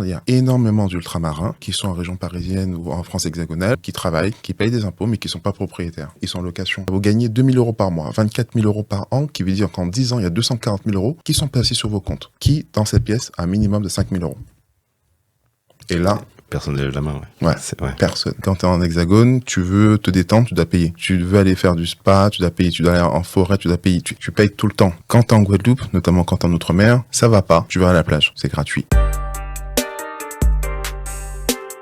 Il y a énormément d'ultramarins qui sont en région parisienne ou en France hexagonale, qui travaillent, qui payent des impôts, mais qui ne sont pas propriétaires. Ils sont en location. Vous gagnez 2 000 euros par mois, 24 000 euros par an, qui veut dire qu'en 10 ans, il y a 240 000 euros qui sont placés sur vos comptes. Qui, dans cette pièce, a un minimum de 5 000 euros. Et là... Personne ne lève la main, ouais. Personne. Quand tu es en hexagone, tu veux te détendre, tu dois payer. Tu veux aller faire du spa, tu dois payer. Tu dois aller en forêt, tu dois payer. Tu payes tout le temps. Quand tu es en Guadeloupe, notamment quand tu es en Outre-mer, ça va pas. Tu vas à la plage, c'est gratuit.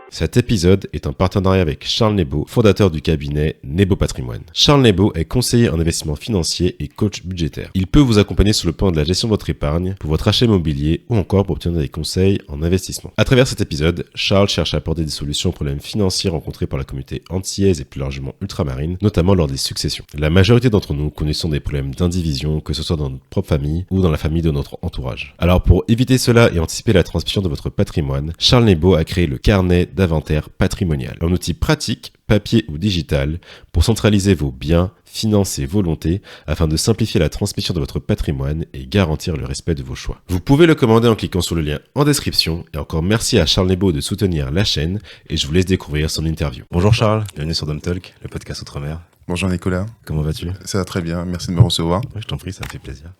Cet épisode est en partenariat avec Charles Nebo, fondateur du cabinet Nebo Patrimoine. Charles Nebo est conseiller en investissement financier et coach budgétaire. Il peut vous accompagner sur le plan de la gestion de votre épargne, pour votre achat immobilier ou encore pour obtenir des conseils en investissement. À travers cet épisode, Charles cherche à apporter des solutions aux problèmes financiers rencontrés par la communauté antillaise et plus largement ultramarine, notamment lors des successions. La majorité d'entre nous connaissons des problèmes d'indivision, que ce soit dans notre propre famille ou dans la famille de notre entourage. Alors pour éviter cela et anticiper la transmission de votre patrimoine, Charles Nebo a créé le carnet d'inventaire patrimonial, un outil pratique, papier ou digital, pour centraliser vos biens, finances et volontés afin de simplifier la transmission de votre patrimoine et garantir le respect de vos choix. Vous pouvez le commander en cliquant sur le lien en description et encore merci à Charles Nebo de soutenir la chaîne et je vous laisse découvrir son interview. Bonjour Charles, bienvenue sur Dom Talk, le podcast Outre-mer. Bonjour Nicolas. Comment vas-tu ? Ça va très bien, merci de me recevoir. Oui, je t'en prie, ça me fait plaisir.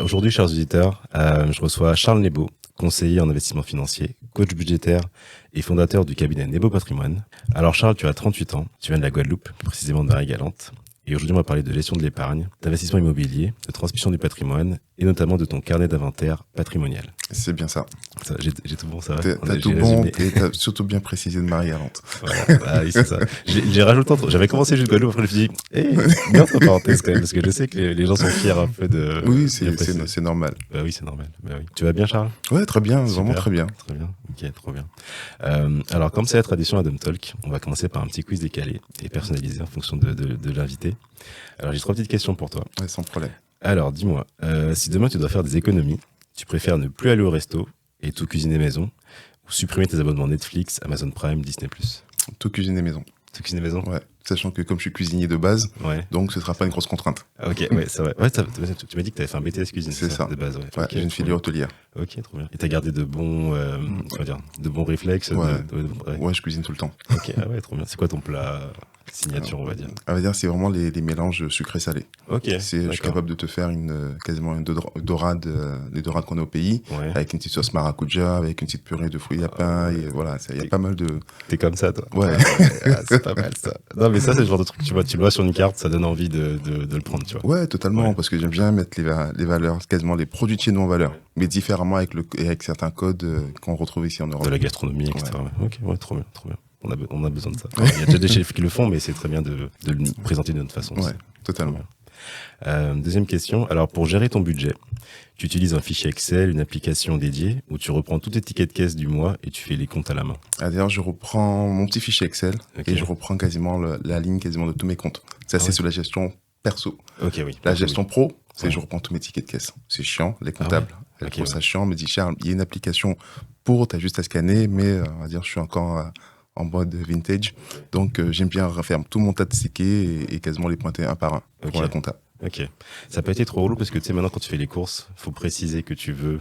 Aujourd'hui, chers auditeurs, je reçois Charles Nebo, conseiller en investissement financier, coach budgétaire et fondateur du cabinet Nebo Patrimoine. Alors Charles, tu as 38 ans, tu viens de la Guadeloupe, plus précisément de Marie-Galante. Et aujourd'hui, on va parler de gestion de l'épargne, d'investissement immobilier, de transmission du patrimoine et notamment de ton carnet d'inventaire patrimonial. C'est bien ça. J'ai tout bon, ça va. T'as tout bon et t'as surtout bien précisé de Marie-Galante. Voilà, oui, c'est ça. J'ai rajouté j'avais commencé juste Guadeloupe, après je me suis dit, bien entre parenthèses quand même, parce que je sais que les gens sont fiers un peu de... Oui, c'est normal. Bah oui, c'est normal. Bah oui. Tu vas bien, Charles ? Ouais, très bien, Super. Vraiment très bien. Très bien, ok, trop bien. Alors, comme c'est la tradition à Dom Talk, on va commencer par un petit quiz décalé et personnalisé en fonction de l'invité. Alors, j'ai 3 petites questions pour toi. Ouais, sans problème. Alors, dis-moi, si demain tu dois faire des économies, tu préfères ne plus aller au resto et tout cuisiner maison ou supprimer tes abonnements Netflix, Amazon Prime, Disney+. Tout cuisiner maison. Tout cuisiner maison ? Ouais, sachant que comme je suis cuisinier de base, donc ce sera pas une grosse contrainte. Ok, ouais, c'est vrai. Ouais, tu m'as dit que tu avais fait un BTS cuisine, c'est ça. De base, ouais. Ouais, okay, j'ai une filière hôtelière. Ok, trop bien. Et t'as gardé de bons, de bons réflexes. Ouais, je cuisine tout le temps. Ok, ah ouais, trop bien. C'est quoi ton plat signature, on va dire? On va dire, c'est vraiment les mélanges sucré-salé. Ok. Je suis capable de te faire quasiment une dorade, les dorades qu'on a au pays, avec une petite sauce maracuja, avec une petite purée de fruits à pain, et voilà, il y a pas mal de... T'es comme ça, toi? Ouais. C'est pas mal, ça. Non, mais ça, c'est le genre de truc, tu le vois sur une carte, ça donne envie de le prendre, tu vois. Ouais, totalement, parce que j'aime bien mettre les valeurs, quasiment les produits de chez nous en valeur, mais différemment avec certains codes qu'on retrouve ici en Europe. De la gastronomie, etc. Ouais. Ok, ouais, trop bien, trop bien. On a besoin de ça. Il y a déjà des chefs qui le font, mais c'est très bien de le présenter de notre façon. Ouais, totalement. Deuxième question. Alors, pour gérer ton budget, tu utilises un fichier Excel, une application dédiée, où tu reprends toutes tes tickets de caisse du mois et tu fais les comptes à la main? D'ailleurs, je reprends mon petit fichier Excel et je reprends quasiment la ligne quasiment de tous mes comptes. Ça, c'est sur la gestion perso. Ok, oui. La gestion pro, c'est je reprends tous mes tickets de caisse. C'est chiant, les comptables. Je trouve ça chiant, me dit Charles, il y a une application pour, t'as juste à scanner, mais on va dire, je suis encore en mode vintage. Donc, j'aime bien refaire tout mon tas de tickets et quasiment les pointer un par un pour la compta. Ok. Ça n'a pas été trop relou parce que tu sais, maintenant, quand tu fais les courses, il faut préciser que tu veux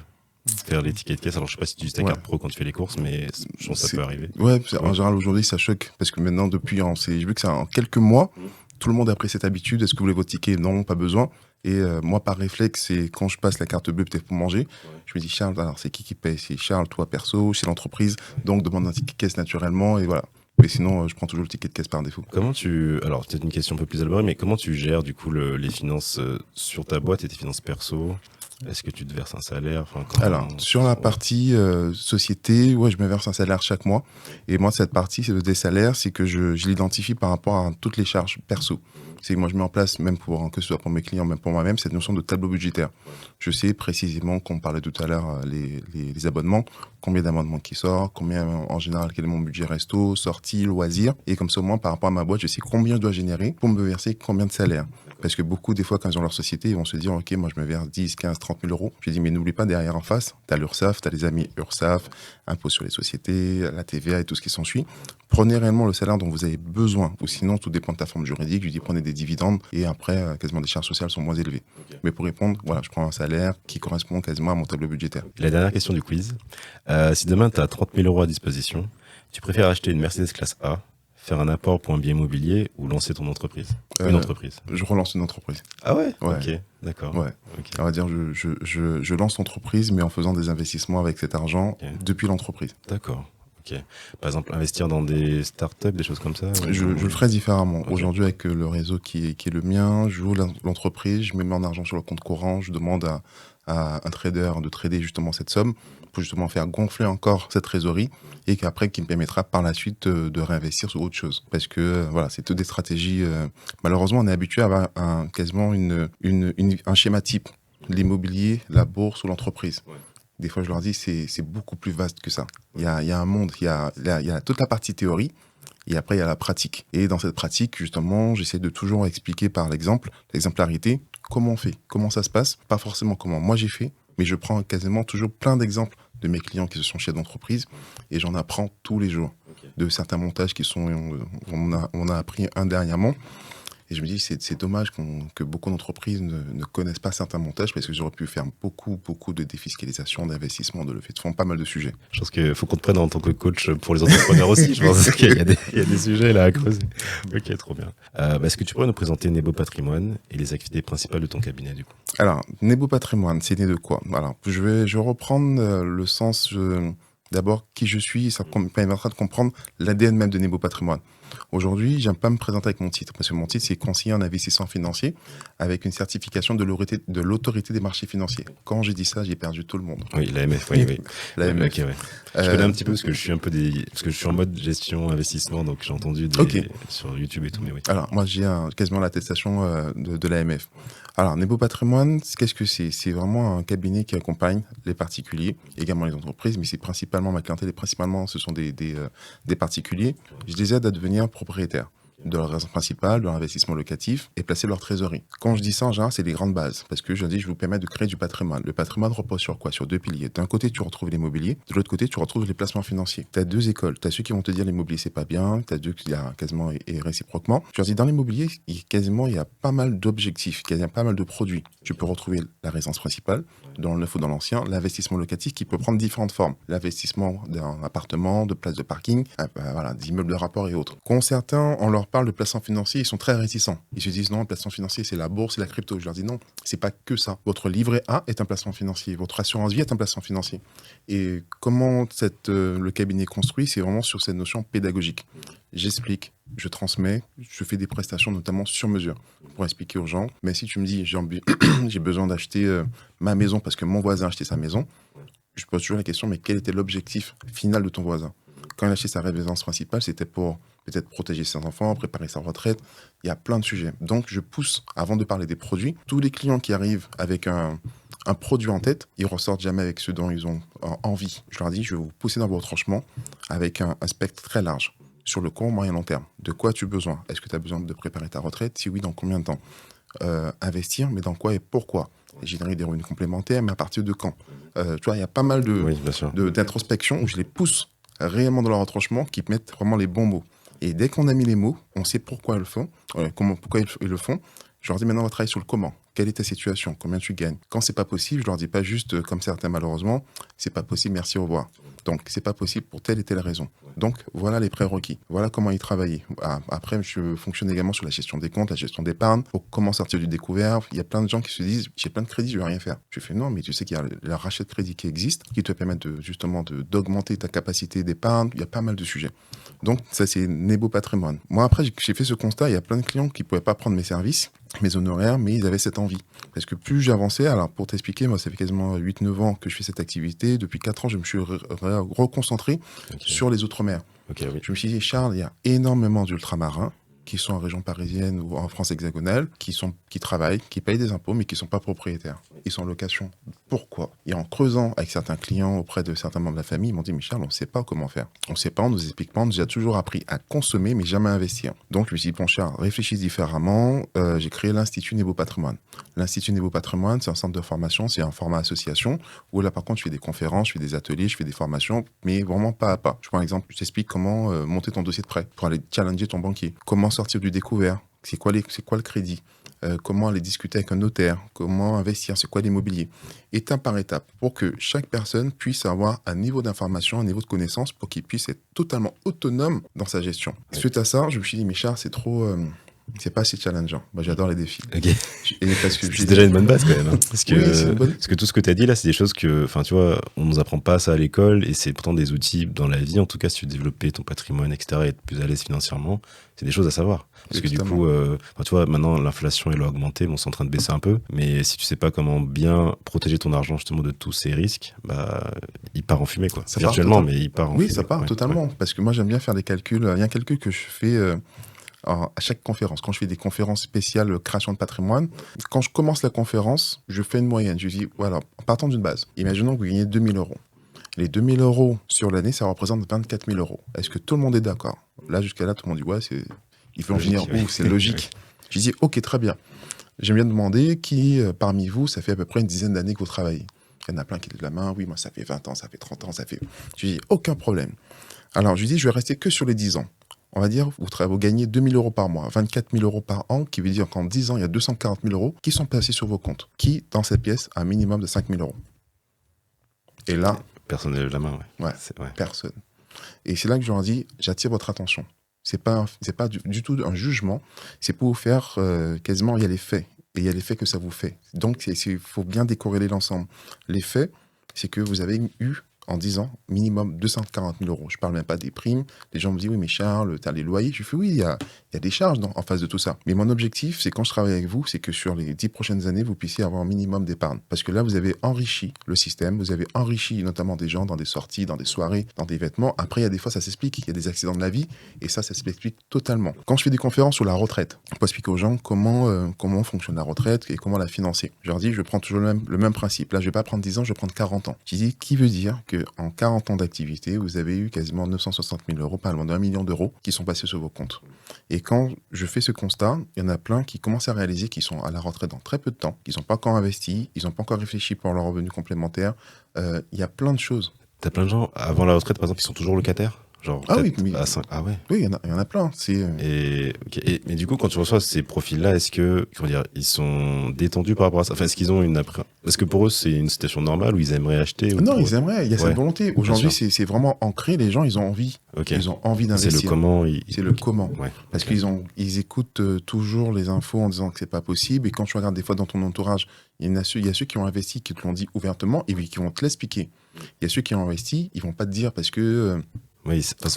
faire les tickets de caisse. Alors, je sais pas si tu utilises ta carte pro quand tu fais les courses, mais je pense que ça peut arriver. Ouais, en général, aujourd'hui, ça choque parce que maintenant, j'ai vu que ça, en quelques mois, tout le monde a pris cette habitude. Est-ce que vous voulez vos tickets? Non, pas besoin. Et moi, par réflexe, et quand je passe la carte bleue peut-être pour manger, je me dis, Charles, alors c'est qui paye? C'est Charles, toi perso, c'est l'entreprise, donc demande un ticket de caisse naturellement, et voilà. Mais sinon, je prends toujours le ticket de caisse par défaut. Alors peut-être une question un peu plus élaborée, mais comment tu gères du coup les finances sur ta boîte et tes finances perso? Est-ce que tu te verses un salaire? Alors, sur la partie société, je me verse un salaire chaque mois. Et moi, cette partie des salaires, c'est que je l'identifie par rapport à toutes les charges perso. C'est que moi, je mets en place, même que ce soit pour mes clients, même pour moi-même, cette notion de tableau budgétaire. Je sais précisément, qu'on parlait tout à l'heure, les abonnements, combien d'abonnements qui sortent, combien en général, quel est mon budget resto, sortie, loisirs. Et comme ça, au moins, par rapport à ma boîte, je sais combien je dois générer pour me verser combien de salaires. Parce que beaucoup, des fois, quand ils ont leur société, ils vont se dire, OK, moi, je me verse 10, 15, 30 000 euros. Je dis, mais n'oublie pas, derrière en face, tu as l'URSSAF, tu as les amis URSSAF, impôts sur les sociétés, la TVA et tout ce qui s'ensuit. Prenez réellement le salaire dont vous avez besoin. Ou sinon, tout dépend de ta forme juridique. Je dis, prenez des dividendes et après, quasiment des charges sociales sont moins élevées. Okay. Mais pour répondre, voilà, je prends un salaire qui correspond quasiment à mon tableau budgétaire. Et la dernière question du quiz. Si demain, tu as 30 000 euros à disposition, tu préfères acheter une Mercedes classe A, faire un apport pour un bien immobilier ou lancer ton entreprise? Une entreprise. Je relance une entreprise. Ah ouais? Ok, d'accord. Ouais. Okay. On va dire, je lance l'entreprise, mais en faisant des investissements avec cet argent depuis l'entreprise. D'accord. Okay. Par exemple, investir dans des startups, des choses comme ça? Je le ferai différemment. Okay. Aujourd'hui, avec le réseau qui est le mien, je joue l'entreprise, je mets mon argent sur le compte courant, je demande à un trader de trader justement cette somme pour justement faire gonfler encore cette trésorerie et qu'après, qui me permettra par la suite de réinvestir sur autre chose. Parce que voilà, c'est toutes des stratégies. Malheureusement, on est habitué à avoir quasiment un schéma type. L'immobilier, la bourse ou l'entreprise. Ouais. Des fois, je leur dis, c'est beaucoup plus vaste que ça. Il y a un monde, il y a toute la partie théorie, et après, il y a la pratique. Et dans cette pratique, justement, j'essaie de toujours expliquer par l'exemple, l'exemplarité, comment on fait, comment ça se passe, pas forcément comment moi j'ai fait, mais je prends quasiment toujours plein d'exemples de mes clients qui se sont chefs d'entreprise, et j'en apprends tous les jours. De certains montages qui sont... On a appris un dernièrement. Et je me dis, c'est dommage que beaucoup d'entreprises ne connaissent pas certains montages parce que j'aurais pu faire beaucoup de défiscalisation, d'investissement, de levée de fonds, pas mal de sujets. Je pense qu'il faut qu'on te prenne en tant que coach pour les entrepreneurs aussi. Je pense qu'il y a des sujets là à creuser. Ok, trop bien. Est-ce que tu pourrais nous présenter Nebo Patrimoine et les activités principales de ton cabinet du coup? Alors, Nebo Patrimoine, c'est né de quoi? Alors, je vais reprendre le sens... D'abord, qui je suis, ça me permettra de comprendre l'ADN même de Nebo Patrimoine. Aujourd'hui, j'aime pas me présenter avec mon titre, parce que mon titre, c'est conseiller en investissement financier, avec une certification de l'autorité des marchés financiers. Quand j'ai dit ça, j'ai perdu tout le monde. Oui, l'AMF, oui. L'AMF. Okay, ouais. Je connais un petit peu, parce que je suis parce que je suis en mode gestion, investissement, donc j'ai entendu sur YouTube et tout, mais oui. Alors, moi, j'ai quasiment l'attestation de l'AMF. Alors, Nebo Patrimoine, qu'est-ce que c'est? C'est vraiment un cabinet qui accompagne les particuliers, également les entreprises, mais c'est principalement, ma clientèle, principalement, ce sont des particuliers. Je les aide à devenir propriétaires de leur résidence principale, de leur investissement locatif et placer leur trésorerie. Quand je dis ça, en général, c'est les grandes bases. Parce que je dis, je vous permets de créer du patrimoine. Le patrimoine repose sur quoi? Sur deux piliers. D'un côté, tu retrouves l'immobilier. De l'autre côté, tu retrouves les placements financiers. Tu as deux écoles. Tu as ceux qui vont te dire l'immobilier, c'est pas bien. Tu as deux qui quasiment et réciproquement. Je leur dis, dans l'immobilier, il y a pas mal d'objectifs. Il y a pas mal de produits. Tu peux retrouver la résidence principale, dans le neuf ou dans l'ancien, l'investissement locatif qui peut prendre différentes formes. L'investissement d'un appartement, de places de parking, d'immeubles de rapport et autres. Quand certains, on leur parle de placement financier, ils sont très réticents. Ils se disent non, le placement financier, c'est la bourse et la crypto. Je leur dis non, c'est pas que ça. Votre livret A est un placement financier, votre assurance vie est un placement financier. Et comment le cabinet est construit, c'est vraiment sur cette notion pédagogique. J'explique, je transmets, je fais des prestations notamment sur mesure pour expliquer aux gens. Mais si tu me dis j'ai besoin d'acheter ma maison parce que mon voisin a acheté sa maison, je pose toujours la question, mais quel était l'objectif final de ton voisin? Quand il a acheté sa résidence principale, c'était pour peut-être protéger ses enfants, préparer sa retraite. Il y a plein de sujets. Donc, je pousse, avant de parler des produits, tous les clients qui arrivent avec un produit en tête, ils ressortent jamais avec ce dont ils ont envie. Je leur dis, je vais vous pousser dans vos retranchements avec un spectre très large sur le court, moyen, long terme. De quoi as-tu besoin? Est-ce que tu as besoin de préparer ta retraite? Si oui, dans combien de temps? Investir, mais dans quoi et pourquoi? Générer des revenus complémentaires, mais à partir de quand? Tu vois, il y a pas mal d'introspection où je les pousse réellement dans leur retranchement qui mettent vraiment les bons mots. Et dès qu'on a mis les mots, on sait pourquoi ils le font, pourquoi ils le font. Je leur dis maintenant on va travailler sur le comment. Quelle est ta situation? Combien tu gagnes? Quand c'est pas possible, je leur dis pas juste comme certains malheureusement, c'est pas possible, merci, au revoir. Donc c'est pas possible pour telle et telle raison. Donc voilà les prérequis. Voilà comment y travailler. Après, je fonctionne également sur la gestion des comptes, la gestion d'épargne, pour comment sortir du découvert. Il y a plein de gens qui se disent j'ai plein de crédits, je vais rien faire. Je fais non, mais tu sais qu'il y a le rachat de crédit qui existe, qui te permet d'augmenter ta capacité d'épargne. Il y a pas mal de sujets. Donc ça c'est Nebo Patrimoine. Moi après j'ai fait ce constat, il y a plein de clients qui pouvaient pas prendre mes services, mes honoraires, mais ils avaient cette envie. Parce que plus j'avançais, alors pour t'expliquer, moi ça fait quasiment 8-9 ans que je fais cette activité. Depuis 4 ans, je me suis reconcentré sur les Outre-mer. Oui. Je me suis dit, Charles, il y a énormément d'ultramarins qui sont en région parisienne ou en France hexagonale, qui travaillent, qui payent des impôts, mais qui ne sont pas propriétaires. Ils sont en location. Pourquoi? Et en creusant avec certains clients auprès de certains membres de la famille, ils m'ont dit, mais Charles, on ne sait pas comment faire. On ne sait pas, on ne nous explique pas, on nous a toujours appris à consommer, mais jamais à investir. Donc, je me suis dit, bon, Charles, réfléchis différemment. J'ai créé l'Institut Nebo Patrimoine. L'Institut Nebo Patrimoine, c'est un centre de formation, c'est un format association, où là, par contre, je fais des conférences, je fais des ateliers, je fais des formations, mais vraiment pas à pas. Je prends un exemple, je t'explique comment monter ton dossier de prêt pour aller challenger ton banquier. Comment sortir du découvert, c'est quoi le crédit, comment aller discuter avec un notaire, comment investir, c'est quoi l'immobilier, étape par étape, pour que chaque personne puisse avoir un niveau d'information, un niveau de connaissance, pour qu'il puisse être totalement autonome dans sa gestion. Suite à ça, je me suis dit, mais Charles, c'est pas assez challengeant. Moi, j'adore les défis. Ok. Et parce que C'est déjà une bonne base quand même. Parce que, Oui, c'est une bonne- parce que tout ce que tu as dit là, c'est des choses que, enfin, tu vois, on nous apprend pas ça à l'école et c'est pourtant des outils dans la vie. En tout cas, si tu veux développer ton patrimoine, etc., et être plus à l'aise financièrement, c'est des choses à savoir. Parce que du Totalement. coup, enfin, tu vois, maintenant l'inflation elle a augmenté, bon, c'est en train de baisser un peu. Mais si tu sais pas comment bien protéger ton argent justement de tous ces risques, bah, il part en fumée quoi. Ça part Virtuellement, totalement. mais il part en Oui, fumée. ça part Ouais, totalement. Parce que moi, j'aime bien faire des calculs. Il y a un calcul que je fais à chaque conférence. Quand je fais des conférences spéciales création de patrimoine, quand je commence la conférence, je fais une moyenne. Je dis, voilà, en partant d'une base, imaginons que vous gagnez 2000 euros. Les 2000 euros sur l'année, ça représente 24 000 euros. Est-ce que tout le monde est d'accord? Là, jusqu'à là, tout le monde dit, ouais, il faut en Logique, venir oui. où? C'est logique. Je dis, ok, très bien. J'aime bien demander qui, parmi vous, ça fait à peu près une dizaine d'années que vous travaillez. Il y en a plein qui lèvent la main. Oui, moi, ça fait 20 ans, ça fait 30 ans, ça fait... Je dis, aucun problème. Alors, je lui dis, je vais rester que sur les 10 ans. On va dire, vous gagnez 2 000 euros par mois, 24 000 euros par an, qui veut dire qu'en 10 ans, il y a 240 000 euros qui sont placés sur vos comptes. Qui, dans cette pièce, a un minimum de 5 000 euros? Et là, Personne ne lève la main, ouais. ouais, C'est, ouais. personne. Et c'est là que je leur dis, j'attire votre attention. C'est pas du tout un jugement, c'est pour vous faire quasiment, il y a les faits. Et il y a les faits que ça vous fait. Donc, il faut bien décorréler l'ensemble. Les faits, c'est que vous avez eu, en 10 ans, minimum 240 000 euros. Je parle même pas des primes. Les gens me disent, oui, mais Charles, tu as les loyers. Je fais, oui, il y a des charges en face de tout ça. Mais mon objectif, c'est quand je travaille avec vous, c'est que sur les 10 prochaines années, vous puissiez avoir un minimum d'épargne. Parce que là, vous avez enrichi le système, vous avez enrichi notamment des gens dans des sorties, dans des soirées, dans des vêtements. Après, il y a des fois, ça s'explique. Il y a des accidents de la vie et ça s'explique totalement. Quand je fais des conférences sur la retraite, pour expliquer aux gens comment fonctionne la retraite et comment la financer. Je leur dis, je prends toujours le même principe. Là, je vais pas prendre 10 ans, je vais prendre 40 ans. Je dis, qui veut dire qu'en 40 ans d'activité, vous avez eu quasiment 960 000 euros, pas loin d'1 million d'euros qui sont passés sur vos comptes. Et quand je fais ce constat, il y en a plein qui commencent à réaliser qu'ils sont à la retraite dans très peu de temps, qu'ils n'ont pas encore investi, ils n'ont pas encore réfléchi pour leur revenu complémentaire. Il y a plein de choses. T'as plein de gens, avant la retraite par exemple, qui sont toujours locataires? Genre, Ah oui, à 5... Ah ouais. Oui, il y en a plein. Mais du coup, quand tu reçois ces profils-là, est-ce que, comment dire, ils sont détendus par rapport à ça? Enfin, est-ce qu'ils ont est-ce que pour eux, c'est une situation normale où ils aimeraient acheter ou Non, pour ils eux... aimeraient. Il y a cette volonté. Aujourd'hui, sûr. c'est vraiment ancré. Les gens, ils ont envie. Ok. Ils ont envie d'investir. C'est le comment. C'est le comment. Ouais. Parce Ok. qu'ils écoutent toujours les infos en disant que c'est pas possible. Et quand tu regardes des fois dans ton entourage, il y a ceux qui ont investi, qui te l'ont dit ouvertement et qui vont te l'expliquer. Il y a ceux qui ont investi, ils vont pas te dire parce que... Oui, parce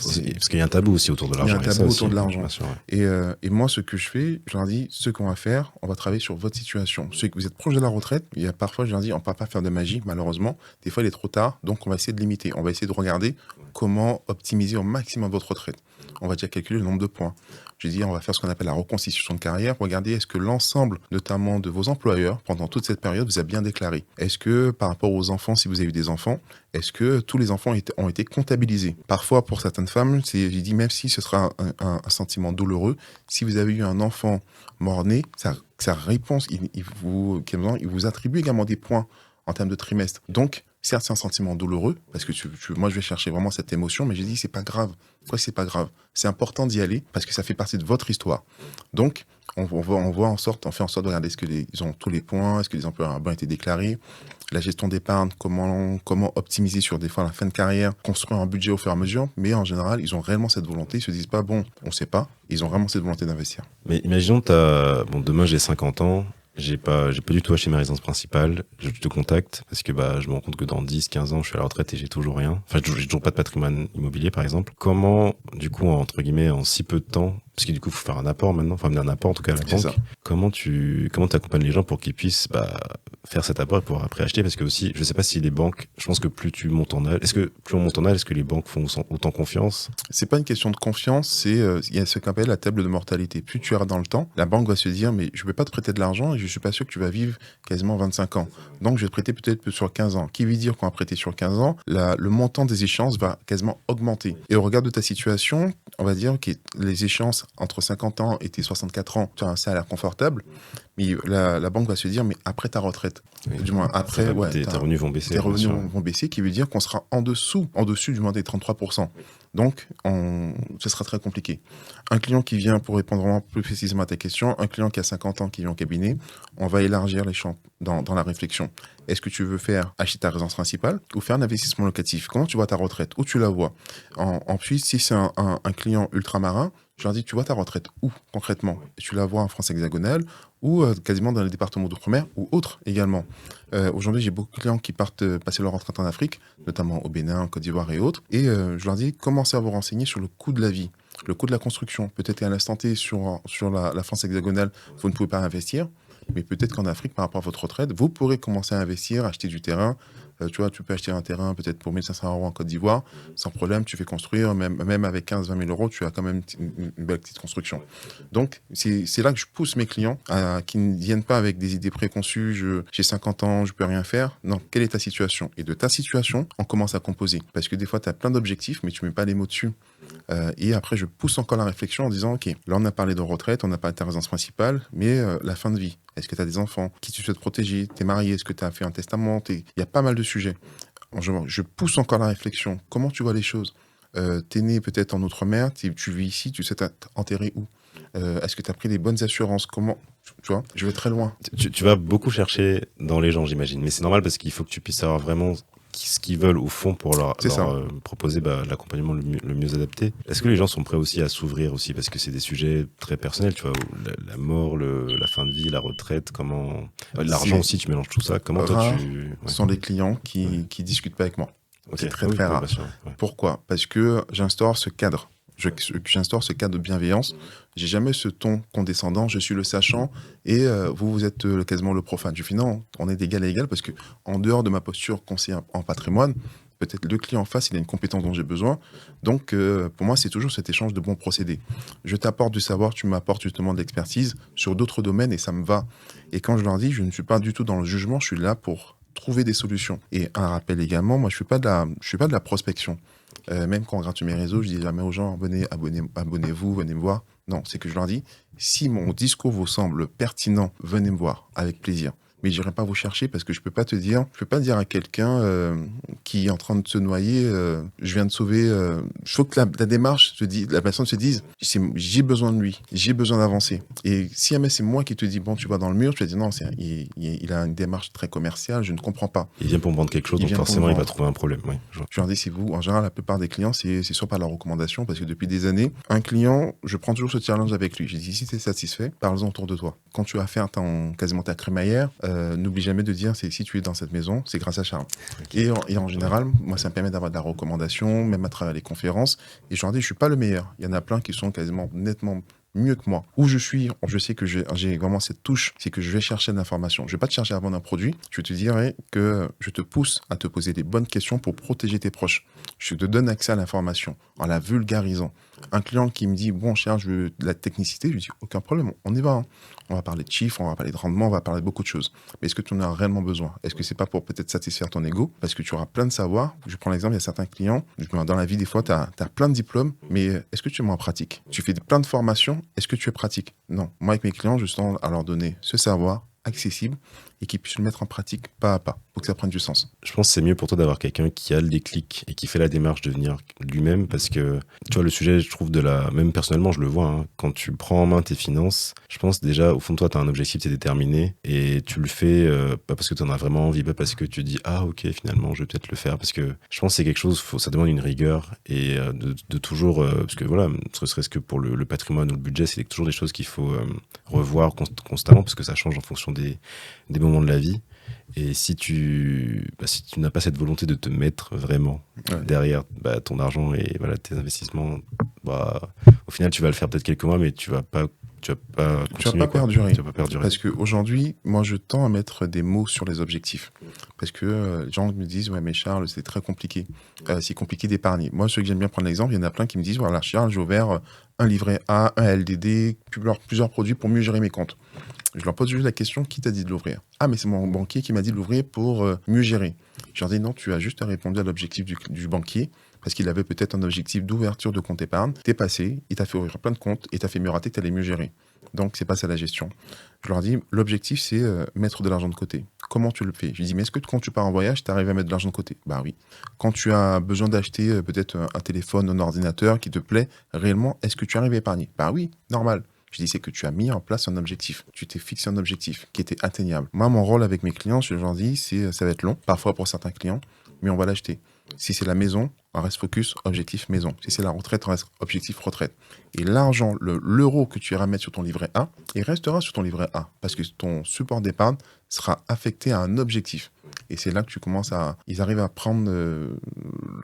qu'il y a un tabou aussi autour de l'argent. Il y a un tabou autour de l'argent. Bien sûr, ouais. Et moi, ce que je fais, je leur dis, ce qu'on va faire, on va travailler sur votre situation. Ceux que vous êtes proche de la retraite, il y a parfois, je leur dis, on ne peut pas faire de magie, malheureusement. Des fois, il est trop tard, donc on va essayer de limiter. On va essayer de regarder comment optimiser au maximum votre retraite. On va déjà calculer le nombre de points. Je dis, on va faire ce qu'on appelle la reconstitution de carrière. Regardez, est-ce que l'ensemble, notamment de vos employeurs, pendant toute cette période, vous a bien déclaré? Est-ce que, par rapport aux enfants, si vous avez eu des enfants, est-ce que tous les enfants ont été comptabilisés? Parfois, pour certaines femmes, j'ai dit, même si ce sera un sentiment douloureux, si vous avez eu un enfant mort-né, sa réponse, il vous attribue également des points en termes de trimestre. Donc, certes, c'est un sentiment douloureux, parce que moi, je vais chercher vraiment cette émotion, mais j'ai dit, c'est pas grave. Pourquoi c'est pas grave? C'est important d'y aller, parce que ça fait partie de votre histoire. Donc, on fait en sorte de regarder est-ce qu'ils ont tous les points, est-ce que les emplois ont bien été déclarés, la gestion d'épargne, comment optimiser sur des fois la fin de carrière, construire un budget au fur et à mesure, mais en général, ils ont réellement cette volonté, ils se disent pas, bon, on sait pas, ils ont vraiment cette volonté d'investir. Mais imaginons, demain j'ai 50 ans, j'ai pas du tout acheté ma résidence principale, je te contacte parce que je me rends compte que dans 10-15 ans je suis à la retraite et j'ai toujours rien. Enfin, j'ai toujours pas de patrimoine immobilier par exemple. Comment, du coup, entre guillemets, en si peu de temps, parce que du coup, il faut faire un apport maintenant, enfin amener un apport en tout cas à la banque. Ça. Comment t'accompagnes les gens pour qu'ils puissent faire cet apport et pouvoir après acheter? Parce que aussi, je sais pas si les banques, je pense que plus tu montes en âge, est-ce que les banques font autant confiance? C'est pas une question de confiance, il y a ce qu'on appelle la table de mortalité. Plus tu iras dans le temps, la banque va se dire, mais je ne peux pas te prêter de l'argent et je suis pas sûr que tu vas vivre quasiment 25 ans. Donc, je vais te prêter peut-être sur 15 ans. Qui veut dire qu'on va prêter sur 15 ans, le montant des échéances va quasiment augmenter. Et au regard de ta situation, on va dire que les échéances entre 50 ans et tes 64 ans, tu as un salaire confortable, mais la banque va se dire, mais après ta retraite, Oui. du moins après, tes revenus vont baisser. Tes revenus vont baisser, qui veut dire qu'on sera en dessus du moins des 33%. Donc, ce sera très compliqué. Un client qui vient, pour répondre vraiment plus précisément à ta question, un client qui a 50 ans qui vient au cabinet, on va élargir les champs dans la réflexion. Est-ce que tu veux acheter ta résidence principale ou faire un investissement locatif? Comment tu vois ta retraite? Où tu la vois? Ensuite, si c'est un client ultramarin, je leur dis, tu vois ta retraite où concrètement? Tu la vois en France hexagonale ou quasiment dans les départements d'outre-mer ou autres également. Aujourd'hui, j'ai beaucoup de clients qui partent passer leur retraite en Afrique, notamment au Bénin, en Côte d'Ivoire et autres. Et je leur dis, commencez à vous renseigner sur le coût de la vie, le coût de la construction. Peut-être qu'à l'instant T, sur la France hexagonale, vous ne pouvez pas investir. Mais peut-être qu'en Afrique, par rapport à votre retraite, vous pourrez commencer à investir, acheter du terrain. Tu vois, tu peux acheter un terrain peut-être pour 1 500 € en Côte d'Ivoire, sans problème, tu fais construire, même avec 15 000 € tu as quand même une belle petite construction. Donc, c'est là que je pousse mes clients qui ne viennent pas avec des idées préconçues, j'ai 50 ans, je peux rien faire. Non, quelle est ta situation? Et de ta situation, on commence à composer. Parce que des fois, tu as plein d'objectifs, mais tu ne mets pas les mots dessus. Et après, je pousse encore la réflexion en disant, OK, là, on a parlé de retraite, on a parlé de ta résidence principale, mais la fin de vie. Est-ce que tu as des enfants? Qui tu souhaites protéger? Tu es marié? Est-ce que tu as fait un testament? Il y a pas mal de sujets. Je pousse encore la réflexion. Comment tu vois les choses? Tu es né peut-être en Outre-mer, tu vis ici, tu sais t'enterrer où? Est-ce que tu as pris les bonnes assurances? Comment? Tu vois, je vais très loin. Tu vas beaucoup chercher dans les gens, j'imagine. Mais c'est normal parce qu'il faut que tu puisses savoir vraiment ce qu'ils veulent au fond pour leur proposer l'accompagnement le mieux adapté. Est-ce que les gens sont prêts aussi à s'ouvrir aussi? Parce que c'est des sujets très personnels, tu vois, la mort, la fin de vie, la retraite, comment... L'argent aussi, tu mélanges tout ça. Comment toi tu... Ce sont les clients qui discutent pas avec moi. Okay. C'est très très rare. Ouais. Pourquoi? Parce que j'instaure ce cadre. J'instaure ce cadre de bienveillance. J'ai jamais ce ton condescendant. Je suis le sachant et vous êtes quasiment le profane. Je dis non, on est d'égal à égal parce que en dehors de ma posture conseiller en patrimoine, peut-être le client en face, il a une compétence dont j'ai besoin. Donc, pour moi, c'est toujours cet échange de bons procédés. Je t'apporte du savoir, tu m'apportes justement de l'expertise sur d'autres domaines et ça me va. Et quand je leur dis, je ne suis pas du tout dans le jugement, je suis là pour trouver des solutions. Et un rappel également, moi, je suis pas de la prospection. Même quand on regarde sur mes réseaux, je dis jamais aux gens, abonnez-vous, venez me voir. Non, c'est que je leur dis, si mon discours vous semble pertinent, venez me voir, avec plaisir. Mais je n'irai pas vous chercher parce que je peux pas dire à quelqu'un qui est en train de se noyer, je viens de sauver. Il faut que la démarche la personne se dise, j'ai besoin de lui, j'ai besoin d'avancer. Et si jamais c'est moi qui te dis, bon, tu vas dans le mur, tu vas dire non, il a une démarche très commerciale, je ne comprends pas. Il vient pour me vendre quelque chose, donc forcément il va trouver un problème. Oui, je leur dis, c'est vous. En général, la plupart des clients, c'est soit par la recommandation, parce que depuis des années, un client, je prends toujours ce challenge avec lui. Je dis, si tu es satisfait, parle-en autour de toi. Quand tu vas faire quasiment ta crémaillère, n'oublie jamais de dire, si tu es dans cette maison, c'est grâce à Charles. Okay. Et en général, moi, ça me permet d'avoir de la recommandation, même à travers les conférences. Et je leur dis, je suis pas le meilleur. Il y en a plein qui sont quasiment nettement mieux que moi. Où je suis, je sais que j'ai vraiment cette touche, c'est que je vais chercher de l'information. Je vais pas te chercher à vendre un produit, je te dirais que je te pousse à te poser des bonnes questions pour protéger tes proches. Je te donne accès à l'information en la vulgarisant. Un client qui me dit, bon, cher, je veux de la technicité, je lui dis, aucun problème, on y va. Hein. On va parler de chiffres, on va parler de rendement, on va parler de beaucoup de choses. Mais est-ce que tu en as réellement besoin? Est-ce que c'est pas pour peut-être satisfaire ton ego? Parce que tu auras plein de savoir. Je prends l'exemple, il y a certains clients, dans la vie, des fois, tu as plein de diplômes, mais est-ce que tu es en pratique? Tu fais plein de formations, est-ce que tu es pratique? Non. Moi, avec mes clients, je tends à leur donner ce savoir accessible et qu'ils puissent le mettre en pratique pas à pas pour que ça prenne du sens. Je pense que c'est mieux pour toi d'avoir quelqu'un qui a le déclic et qui fait la démarche de venir lui-même parce que, tu vois, le sujet, je trouve, même personnellement, je le vois, hein, quand tu prends en main tes finances, je pense déjà, au fond de toi, tu as un objectif, tu es déterminé et tu le fais pas parce que tu en as vraiment envie, pas parce que tu dis, ah ok, finalement, je vais peut-être le faire parce que je pense que c'est quelque chose, ça demande une rigueur et de toujours, parce que voilà, ce serait-ce que pour le patrimoine ou le budget, c'est toujours des choses qu'il faut revoir constamment parce que ça change en fonction des moments de la vie. Et si tu n'as pas cette volonté de te mettre vraiment derrière ton argent et voilà, tes investissements, au final, tu vas le faire peut-être quelques mois, mais tu vas pas perdurer. Tu vas pas perdurer. Parce qu'aujourd'hui, moi, je tends à mettre des mots sur les objectifs. Parce que les gens me disent, ouais, mais Charles, c'est très compliqué. C'est compliqué d'épargner. Moi, ceux que j'aime bien prendre l'exemple, il y en a plein qui me disent, voilà, Charles, j'ai ouvert un livret A, un LDD, plusieurs produits pour mieux gérer mes comptes. Je leur pose juste la question, qui t'a dit de l'ouvrir? Ah, mais c'est mon banquier qui m'a dit de l'ouvrir pour mieux gérer. Je leur dis, non, tu as juste répondu à l'objectif du banquier, parce qu'il avait peut-être un objectif d'ouverture de compte épargne. T'es passé, il t'a fait ouvrir plein de comptes, et t'as fait mieux rater que t'allais mieux gérer. Donc, c'est pas ça la gestion. Je leur dis, l'objectif, c'est mettre de l'argent de côté. Comment tu le fais? Je dis, mais est-ce que quand tu pars en voyage, tu arrives à mettre de l'argent de côté? Bah oui. Quand tu as besoin d'acheter peut-être un téléphone, un ordinateur qui te plaît, réellement, est-ce que tu arrives à épargner? Bah oui, normal. Je dis, c'est que tu as mis en place un objectif. Tu t'es fixé un objectif qui était atteignable. Moi, mon rôle avec mes clients, je leur dis, ça va être long, parfois pour certains clients, mais on va l'acheter. Si c'est la maison, on reste focus, objectif maison. Si c'est la retraite, on reste objectif retraite. Et l'argent, l'euro que tu iras mettre sur ton livret A, il restera sur ton livret A parce que ton support d'épargne sera affecté à un objectif. Et c'est là que tu commences ils arrivent à prendre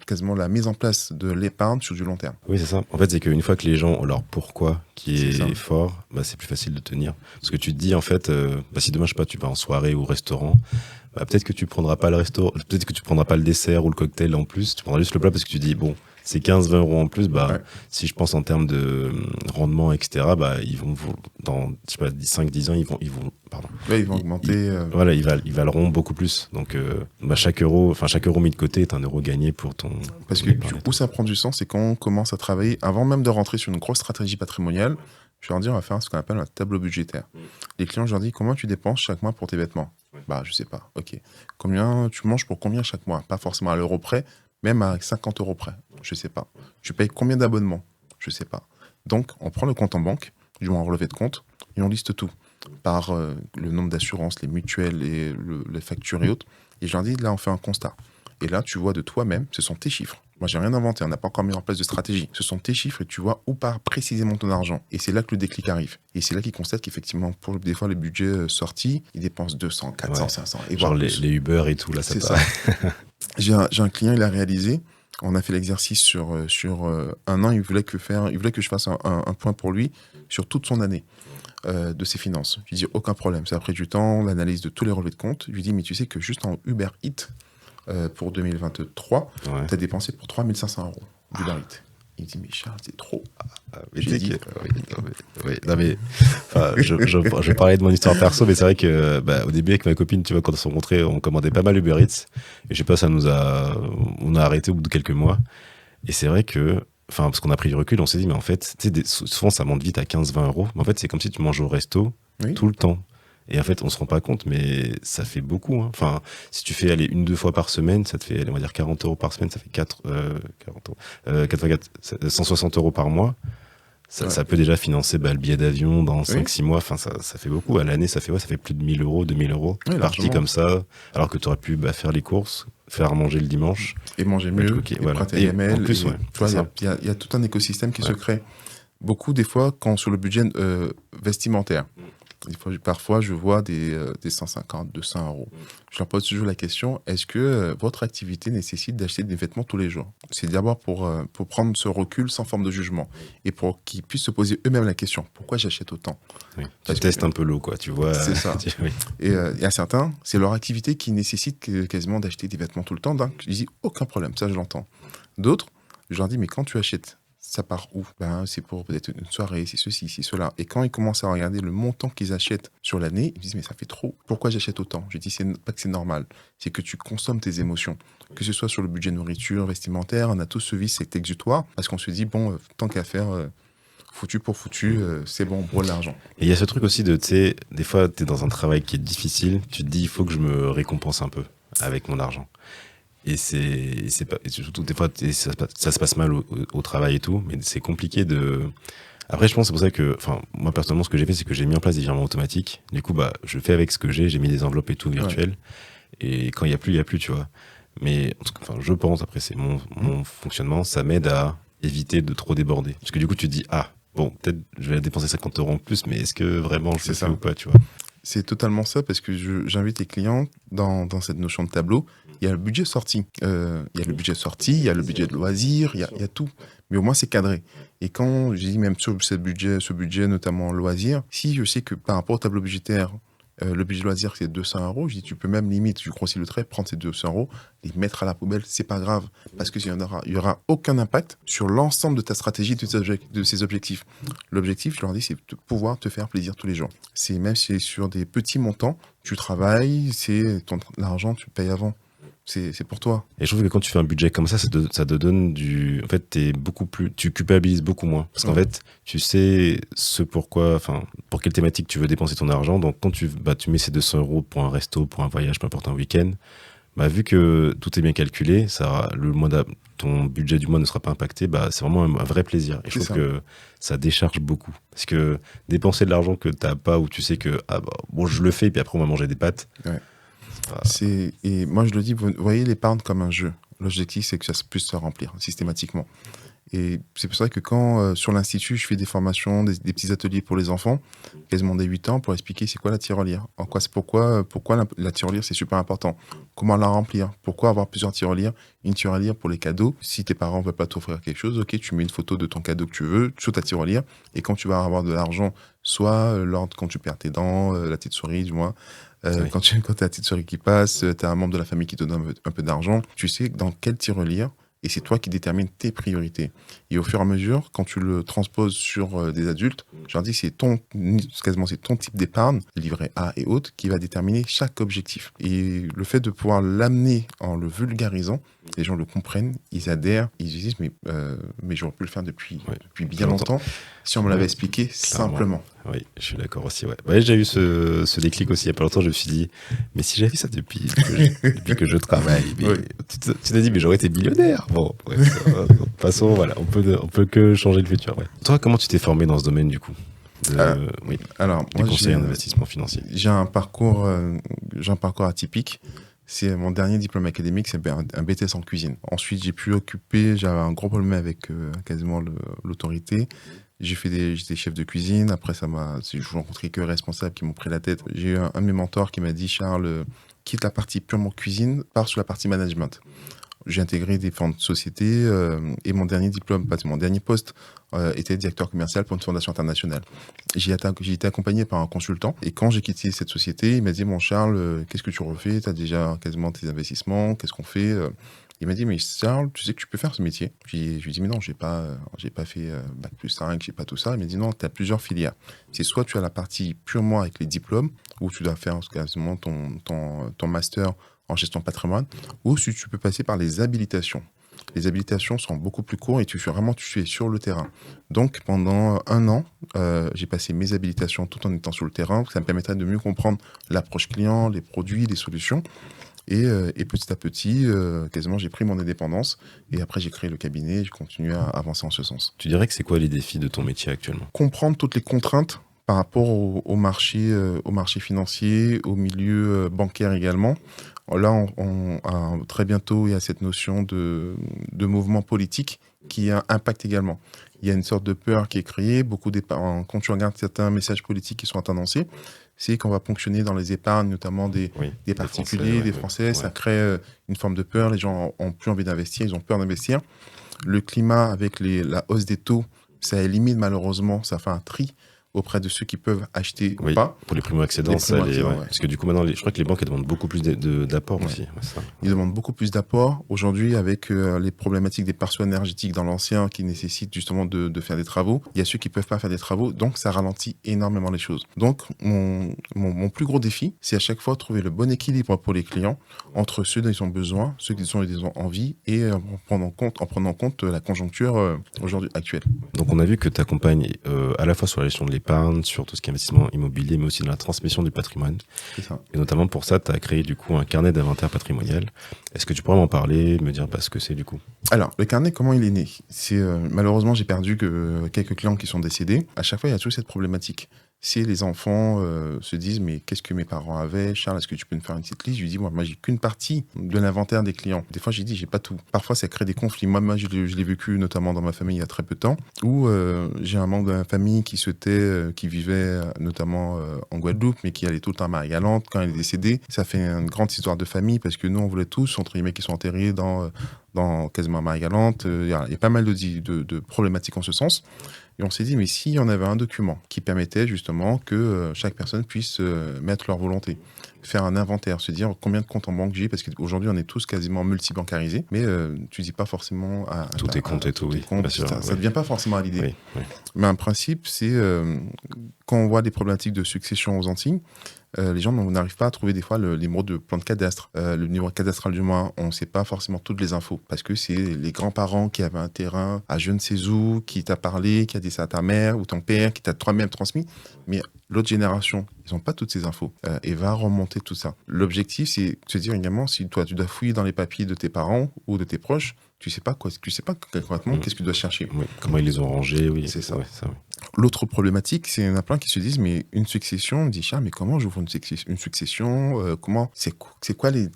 quasiment la mise en place de l'épargne sur du long terme. Oui, c'est ça. En fait, c'est qu'une fois que les gens ont leur pourquoi qui C'est ça. est fort, bah, c'est plus facile de tenir. Parce que tu te dis, en fait, si demain, je sais pas, tu vas en soirée ou au restaurant, bah, peut-être que tu prendras pas le resto, peut-être que tu prendras pas le dessert ou le cocktail en plus, tu prendras juste le plat parce que tu dis, bon, c'est 15-20 euros en plus, bah, Ouais. si je pense en termes de rendement, etc., bah, ils vont, dans, je sais pas, 5-10 ans, pardon. Ouais, ils vont augmenter. Voilà, ils valeront beaucoup plus. Donc, bah, chaque euro mis de côté est un euro gagné pour ton. Parce ton que épargne. où ça prend du sens, c'est quand on commence à travailler, avant même de rentrer sur une grosse stratégie patrimoniale, je leur dis, on va faire ce qu'on appelle un tableau budgétaire. Les clients, je leur dis, comment tu dépenses chaque mois pour tes vêtements? Bah, je sais pas. Ok. Combien tu manges pour combien chaque mois? Pas forcément à l'euro près, même à 50 euros près. Je sais pas. Tu payes combien d'abonnements? Je sais pas. Donc, on prend le compte en banque, du moins un relevé de compte, et on liste tout. Par le nombre d'assurances, les mutuelles, et les factures et autres. Et je leur dis, là, on fait un constat. Et là, tu vois de toi-même, ce sont tes chiffres. Moi, j'ai rien inventé, on n'a pas encore mis en place de stratégie. Ce sont tes chiffres et tu vois où part précisément ton argent. Et c'est là que le déclic arrive. Et c'est là qu'ils constatent qu'effectivement, pour des fois, les budgets sortis, ils dépensent 200, 400, Ouais. 500. Et Genre voire les plus. Uber et tout, là, ça C'est part. ça. J'ai un client, il a réalisé. On a fait l'exercice sur un an. Il voulait que je fasse un point pour lui sur toute son année de ses finances. Je lui dis, aucun problème. Ça a pris du temps, l'analyse de tous les relevés de compte. Je lui dis, mais tu sais que juste en Uber Eats, pour 2023, Ouais. tu as dépensé pour 3500 € d'Uber Eats. Il me dit, mais Charles, c'est trop. Mais J'ai dit, non, mais enfin, je parlais de mon histoire perso, mais c'est vrai que au début avec ma copine, tu vois, quand on s'est rencontrés, on commandait pas mal Uber Eats, et je sais pas, on a arrêté au bout de quelques mois, et c'est vrai que, enfin, parce qu'on a pris du recul, on s'est dit, mais en fait, tu sais, souvent ça monte vite à 15-20 euros, mais en fait, c'est comme si tu manges au resto Oui. tout le temps. Et en fait, on se rend pas compte, mais ça fait beaucoup. Hein. Enfin, si tu fais aller 1-2 fois par semaine, ça te fait, on va dire 40 euros par semaine, ça fait 40 euros. 4 fois 4, 160 euros par mois. Ça peut déjà financer le billet d'avion dans 5-6 mois. Enfin, ça fait beaucoup. À l'année, ça fait plus de 1000 euros, 2000 euros. Oui, parti largement. comme ça, alors que tu aurais pu faire les courses, faire à manger le dimanche. Et manger Bah, mieux, ok, et voilà. prêter Et les mails. en plus, ouais, tu vois, c'est ça. il y a tout un écosystème qui se Ouais. crée. Beaucoup, des fois, quand sur le budget vestimentaire, parfois, je vois des 150, 200 €. Je leur pose toujours la question, est-ce que votre activité nécessite d'acheter des vêtements tous les jours? C'est d'abord pour prendre ce recul sans forme de jugement et pour qu'ils puissent se poser eux-mêmes la question, pourquoi j'achète autant? Oui. Tu Parce que- testes un peu l'eau, quoi. Tu vois. C'est ça. Oui. Et il y a certains, c'est leur activité qui nécessite quasiment d'acheter des vêtements tout le temps. Donc, je dis, aucun problème, ça je l'entends. D'autres, je leur dis, mais quand tu achètes, ça part où? Ben, c'est pour peut-être une soirée, c'est ceci, c'est cela. Et quand ils commencent à regarder le montant qu'ils achètent sur l'année, ils me disent, mais ça fait trop. Pourquoi j'achète autant? Je dis, c'est pas que c'est normal, c'est que tu consommes tes émotions. Que ce soit sur le budget nourriture, vestimentaire, on a tous ce vice, cet exutoire, parce qu'on se dit, bon, tant qu'à faire, foutu pour foutu, c'est bon, on brûle l'argent. Et il y a ce truc aussi de, tu sais, des fois, tu es dans un travail qui est difficile, tu te dis, il faut que je me récompense un peu avec mon argent. Et c'est pas, et surtout, des fois, ça se passe mal au travail et tout, mais c'est compliqué de. Après, je pense que c'est pour ça que, enfin, moi, personnellement, ce que j'ai fait, c'est que j'ai mis en place des virements automatiques. Du coup, je fais avec ce que j'ai mis des enveloppes et tout virtuelles. Et quand il y a plus, tu vois. Mais, en tout cas, enfin, je pense, après, c'est mon fonctionnement, ça m'aide à éviter de trop déborder. Parce que du coup, tu te dis, bon, peut-être je vais dépenser 50 € en plus, mais est-ce que vraiment je C'est le ça. fais ou pas, tu vois? C'est totalement ça, parce que j'invite les clients dans cette notion de tableau. Il y a le budget sorti. Il y a le budget sorti, il y a le budget de loisirs, il y a tout. Mais au moins, c'est cadré. Et quand je dis même sur ce budget notamment loisirs, si je sais que par rapport au tableau budgétaire, le budget loisir, c'est 200 €, je dis, tu peux même limite, je grossis le trait, prendre ces 200 € les mettre à la poubelle, c'est pas grave. Parce qu'il y aura aucun impact sur l'ensemble de ta stratégie, de ces objectifs. L'objectif, je leur dis, c'est de pouvoir te faire plaisir tous les jours. Même si c'est sur des petits montants, tu travailles, c'est l'argent, tu payes avant. c'est pour toi. Et je trouve que quand tu fais un budget comme ça te donne du. En fait, tu culpabilises beaucoup moins. Parce qu'en fait, tu sais pour quelle thématique tu veux dépenser ton argent. Donc, quand tu mets ces 200 euros pour un resto, pour un voyage, peu importe, un week-end, vu que tout est bien calculé, ton budget du mois ne sera pas impacté, c'est vraiment un vrai plaisir. Et je trouve que ça décharge beaucoup. Parce que dépenser de l'argent que tu n'as pas, ou tu sais que je le fais, et puis après on va manger des pâtes. Ouais. Et moi je le dis, vous voyez l'épargne comme un jeu. L'objectif c'est que ça puisse se remplir systématiquement. Et c'est pour ça que quand sur l'Institut je fais des formations, des petits ateliers pour les enfants, quasiment dès 8 ans, pour expliquer c'est quoi la tirelire. Pourquoi la tirelire c'est super important. Comment la remplir. Pourquoi avoir plusieurs tirelires. Une tirelire pour les cadeaux. Si tes parents ne veulent pas t'offrir quelque chose, ok, tu mets une photo de ton cadeau que tu veux sur ta tirelire. Et quand tu vas avoir de l'argent, soit quand tu perds tes dents, la petite souris du moins, quand tu as la petite souris qui passe, tu as un membre de la famille qui te donne un peu d'argent, tu sais dans quelle tirelire. Et c'est toi qui détermines tes priorités. Et au fur et à mesure, quand tu le transposes sur des adultes, je leur dis c'est ton type d'épargne, livret A et autres, qui va déterminer chaque objectif. Et le fait de pouvoir l'amener en le vulgarisant, les gens le comprennent, ils adhèrent, ils se disent mais j'aurais pu le faire depuis bien longtemps si on me l'avait expliqué simplement. Oui, je suis d'accord aussi. Ouais, j'ai eu ce déclic aussi il y a pas longtemps. Je me suis dit, mais si j'avais fait ça depuis que je travaille, tu t'es dit, mais j'aurais été millionnaire. Bon, bref, de toute façon, voilà, on peut que changer le futur. Ouais. Toi, comment tu t'es formé dans ce domaine du coup Alors, des conseils en investissement financier? J'ai un parcours atypique. C'est mon dernier diplôme académique, c'est un BTS en cuisine. Ensuite, j'avais un gros problème avec quasiment l'autorité. J'étais chef de cuisine. Après, je n'ai rencontré que responsables qui m'ont pris la tête. J'ai eu un de mes mentors qui m'a dit, Charles, quitte la partie purement cuisine, pars sur la partie management. J'ai intégré différentes sociétés et mon dernier poste était directeur commercial pour une fondation internationale. J'ai été accompagné par un consultant et quand j'ai quitté cette société, il m'a dit, mon Charles, qu'est-ce que tu refais? Tu as déjà quasiment tes investissements, qu'est-ce qu'on fait? Il m'a dit, mais Charles, tu sais que tu peux faire ce métier. Je lui ai dit, mais non, j'ai pas fait Bac+5, j'ai pas tout ça. Il m'a dit, non, tu as plusieurs filières. C'est soit tu as la partie purement avec les diplômes, où tu dois faire quasiment ton master en gestion de patrimoine, ou si tu peux passer par les habilitations. Les habilitations sont beaucoup plus courtes et tu es sur le terrain. Donc, pendant 1 an, j'ai passé mes habilitations tout en étant sur le terrain. Ça me permettrait de mieux comprendre l'approche client, les produits, les solutions. Et petit à petit, quasiment, j'ai pris mon indépendance. Et après, j'ai créé le cabinet et je continue à avancer en ce sens. Tu dirais que c'est quoi les défis de ton métier actuellement? Comprendre toutes les contraintes par rapport au marché financier, au milieu bancaire également. Là, très bientôt, il y a cette notion de mouvement politique qui impacte également. Il y a une sorte de peur qui est créée. Quand tu regardes certains messages politiques qui sont annoncés, c'est qu'on va ponctionner dans les épargnes, notamment des particuliers, des Français. Ça crée une forme de peur. Les gens n'ont plus envie d'investir, ils ont peur d'investir. Le climat avec la hausse des taux, ça élimine malheureusement, ça fait un tri auprès de ceux qui peuvent acheter ou pas. Pour les primo-accédants, parce que du coup maintenant, je crois que les banques demandent beaucoup plus d'apports aussi. Ils demandent beaucoup plus d'apports. Aujourd'hui, avec les problématiques des parcours énergétiques dans l'ancien qui nécessitent justement de faire des travaux, il y a ceux qui ne peuvent pas faire des travaux, donc ça ralentit énormément les choses. Donc mon plus gros défi, c'est à chaque fois trouver le bon équilibre pour les clients entre ceux dont ils ont besoin, ceux qui ont envie et en prenant en compte la conjoncture aujourd'hui actuelle. Donc on a vu que tu accompagnes à la fois sur la gestion de l'épargne, sur tout ce qui est investissement immobilier, mais aussi dans la transmission du patrimoine. C'est ça. Et notamment pour ça, tu as créé du coup un carnet d'inventaire patrimonial. Est-ce que tu pourrais m'en parler, me dire ce que c'est du coup? Alors, le carnet, comment il est né? Malheureusement, j'ai perdu quelques clients qui sont décédés. À chaque fois, il y a toujours cette problématique. Si les enfants se disent, mais qu'est-ce que mes parents avaient? Charles, est-ce que tu peux me faire une petite liste? Je lui dis, moi, j'ai qu'une partie de l'inventaire des clients. Des fois, j'ai dit, j'ai pas tout. Parfois, ça crée des conflits. Moi, je l'ai vécu notamment dans ma famille il y a très peu de temps, où j'ai un membre de ma famille qui vivait notamment en Guadeloupe, mais qui allait tout le temps à Marie-Galante. Quand il est décédé, ça fait une grande histoire de famille, parce que nous, on voulait tous, entre guillemets, qui sont enterrés dans quasiment Marie-Galante. Il y a pas mal de problématiques en ce sens. Et on s'est dit, mais s'il y en avait un document qui permettait justement que chaque personne puisse mettre leur volonté, faire un inventaire, se dire combien de comptes en banque j'ai, parce qu'aujourd'hui on est tous quasiment multibancarisés, mais tu dis pas forcément à tous tes comptes et tout, oui. Comptes, ça ne vient pas forcément à l'idée. Oui. Mais un principe, c'est quand on voit des problématiques de succession aux Antilles, les gens n'arrivent pas à trouver des fois les numéros de plan de cadastre, le numéro cadastral du mois. On ne sait pas forcément toutes les infos parce que c'est les grands-parents qui avaient un terrain à je ne sais où, qui t'a parlé, qui a dit ça à ta mère ou ton père, qui t'a toi-même transmis. Mais l'autre génération, ils n'ont pas toutes ces infos et va remonter tout ça. L'objectif, c'est de se dire également, si toi, tu dois fouiller dans les papiers de tes parents ou de tes proches, tu sais pas concrètement qu'est-ce que tu dois chercher. Oui. Comment ils les ont rangés, oui. C'est ça. Ouais, oui. L'autre problématique, c'est qu'il y en a plein qui se disent, mais une succession, on me dit, Charles, mais comment j'ouvre une succession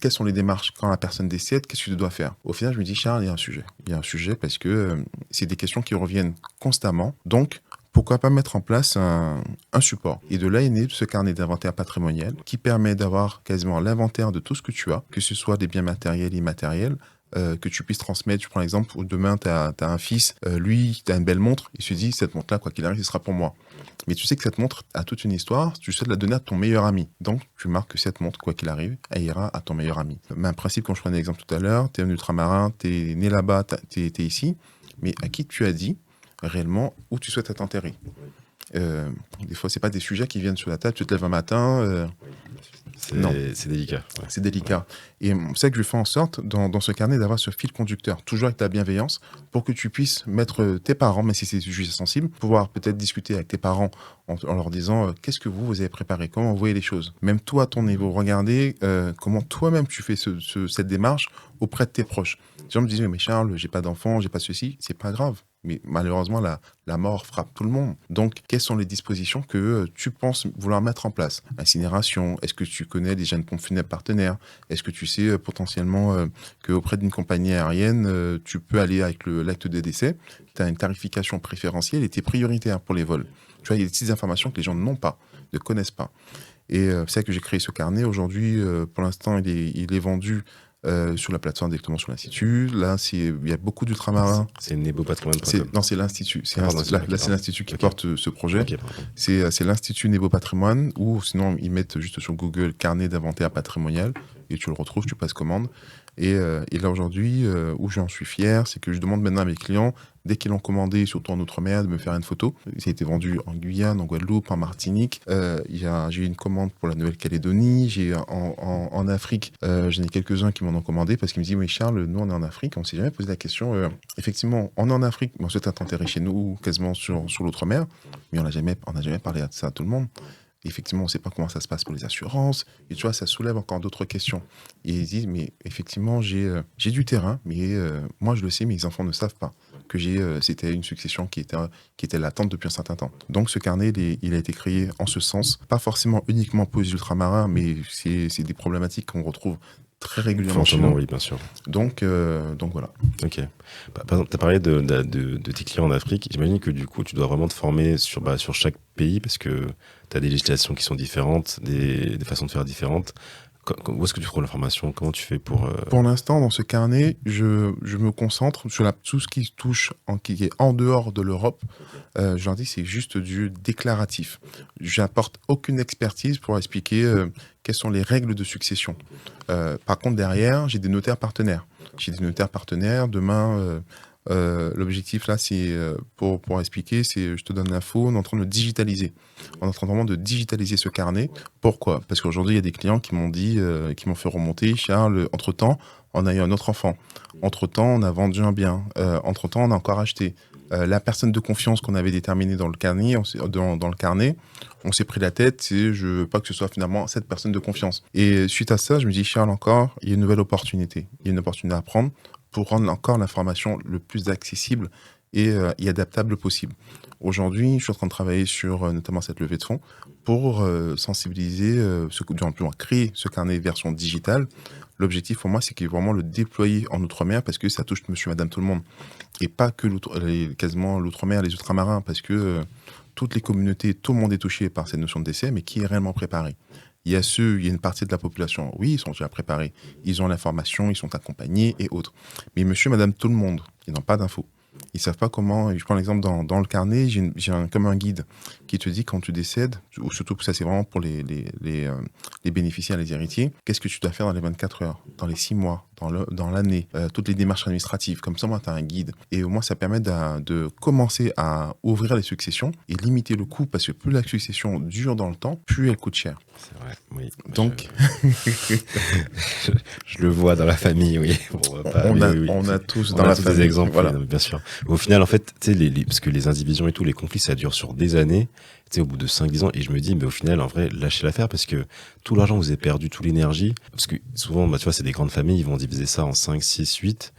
quelles sont les démarches quand la personne décède, qu'est-ce que tu dois faire? Au final, je me dis, Charles, il y a un sujet. Il y a un sujet parce que c'est des questions qui reviennent constamment. Donc, pourquoi pas mettre en place un support? Et de là est né ce carnet d'inventaire patrimonial qui permet d'avoir quasiment l'inventaire de tout ce que tu as, que ce soit des biens matériels et immatériels, que tu puisses transmettre. Je prends l'exemple où demain, tu as un fils, lui, tu as une belle montre, il se dit, cette montre-là, quoi qu'il arrive, ce sera pour moi. Mais tu sais que cette montre a toute une histoire, tu souhaites la donner à ton meilleur ami. Donc, tu marques que cette montre, quoi qu'il arrive, elle ira à ton meilleur ami. Même principe, quand je prenais l'exemple tout à l'heure, tu es un ultramarin, tu es né là-bas, tu es ici, mais à qui tu as dit réellement où tu souhaites être enterré? Des fois, c'est pas des sujets qui viennent sur la table, tu te lèves un matin... C'est délicat. Ouais. C'est délicat. Et c'est ça que je fais en sorte, dans ce carnet, d'avoir ce fil conducteur, toujours avec ta bienveillance, pour que tu puisses mettre tes parents, mais si c'est sujet sensible, pouvoir peut-être discuter avec tes parents en leur disant qu'est-ce que vous avez préparé, comment vous voyez les choses. Même toi, à ton niveau, regardez comment toi-même tu fais cette démarche auprès de tes proches. Les gens me disent mais Charles, j'ai pas d'enfant, j'ai pas ceci, c'est pas grave. Mais malheureusement, la mort frappe tout le monde. Donc, quelles sont les dispositions que tu penses vouloir mettre en place? Incinération, est-ce que tu connais déjà une pompe funèbre partenaire? Est-ce que tu sais potentiellement qu'auprès d'une compagnie aérienne, tu peux aller avec l'acte de décès, tu as une tarification préférentielle et tu es prioritaire pour les vols. Tu vois, il y a des petites informations que les gens n'ont pas, ne connaissent pas. Et c'est ça que j'ai créé ce carnet. Aujourd'hui, pour l'instant, il est vendu sur la plateforme directement sur l'Institut. Là, il y a beaucoup d'ultramarins. C'est nebopatrimoine.com. Non, c'est l'Institut. C'est l'Institut qui okay. porte ce projet. Okay. C'est l'Institut Nebo Patrimoine, ou sinon, ils mettent juste sur Google carnet d'inventaire patrimonial et tu le retrouves, tu passes commande. Et là, aujourd'hui, où j'en suis fier, c'est que je demande maintenant à mes clients, dès qu'ils l'ont commandé, surtout en Outre-mer, de me faire une photo. Ça a été vendu en Guyane, en Guadeloupe, en Martinique. J'ai eu une commande pour la Nouvelle-Calédonie. En Afrique, j'en ai quelques-uns qui m'en ont commandé parce qu'ils me disent, oui Charles, nous on est en Afrique, on ne s'est jamais posé la question. Effectivement, on est en Afrique, mais on souhaite être enterré chez nous, quasiment sur l'Outre-mer, mais on n'a jamais parlé de ça à tout le monde. Effectivement, on ne sait pas comment ça se passe pour les assurances. Et tu vois, ça soulève encore d'autres questions. Et ils disent, mais effectivement, j'ai du terrain, mais moi je le sais, mais les enfants ne savent pas que c'était une succession qui était latente depuis un certain temps. Donc ce carnet, il a été créé en ce sens, pas forcément uniquement pour les ultramarins, mais c'est des problématiques qu'on retrouve très régulièrement chez nous. Oui, bien sûr. Donc voilà. Ok. Par exemple, tu as parlé de tes clients en Afrique. J'imagine que du coup, tu dois vraiment te former sur chaque pays parce que tu as des législations qui sont différentes, des façons de faire différentes. Où est-ce que tu trouves l'information? Comment tu fais pour... Pour l'instant, dans ce carnet, je me concentre sur tout ce qui touche, qui est en dehors de l'Europe. Je leur dis c'est juste du déclaratif. J'apporte aucune expertise pour expliquer quelles sont les règles de succession. Par contre, derrière, j'ai des notaires partenaires. Demain... l'objectif là, c'est pour expliquer, c'est je te donne l'info, on est en train de digitaliser. On est en train vraiment de digitaliser ce carnet. Pourquoi? Parce qu'aujourd'hui, il y a des clients qui m'ont dit, qui m'ont fait remonter, Charles, entre-temps, on a eu un autre enfant. Entre-temps, on a vendu un bien. Entre-temps, on a encore acheté. La personne de confiance qu'on avait déterminée dans le carnet, on s'est pris la tête, je veux pas que ce soit finalement cette personne de confiance. Et suite à ça, je me dis, Charles, encore, il y a une nouvelle opportunité. Il y a une opportunité à prendre pour rendre encore l'information le plus accessible et adaptable possible. Aujourd'hui, je suis en train de travailler sur notamment cette levée de fonds pour sensibiliser, créer ce carnet version digitale. L'objectif pour moi, c'est qu'il y ait vraiment le déployer en Outre-mer parce que ça touche monsieur, madame, tout le monde. Et pas que quasiment l'Outre-mer, les ultramarins, parce que toutes les communautés, tout le monde est touché par cette notion de décès, mais qui est réellement préparé? Il y a une partie de la population, oui, ils sont déjà préparés. Ils ont l'information, ils sont accompagnés et autres. Mais monsieur, madame, tout le monde, ils n'ont pas d'infos. Ils savent pas comment. Je prends l'exemple dans le carnet, comme un guide qui te dit quand tu décèdes, ou surtout ça c'est vraiment pour les bénéficiaires, les héritiers, qu'est-ce que tu dois faire dans les 24 heures, dans les 6 mois, dans l'année, toutes les démarches administratives. Comme ça, moi, tu as un guide. Et au moins, ça permet de commencer à ouvrir les successions et limiter le coût, parce que plus la succession dure dans le temps, plus elle coûte cher. C'est vrai, oui. Donc, je le vois dans la famille, oui. On a tous dans la famille des exemples, voilà. Oui, bien sûr. Au final, en fait, tu sais, parce que les indivisions et tout, les conflits, ça dure sur des années, tu sais, au bout de 5-10 ans, et je me dis, mais au final, en vrai, lâchez l'affaire, parce que tout l'argent, vous avez perdu, toute l'énergie, parce que souvent, bah, tu vois, c'est des grandes familles, ils vont diviser ça en 5, 6, 8.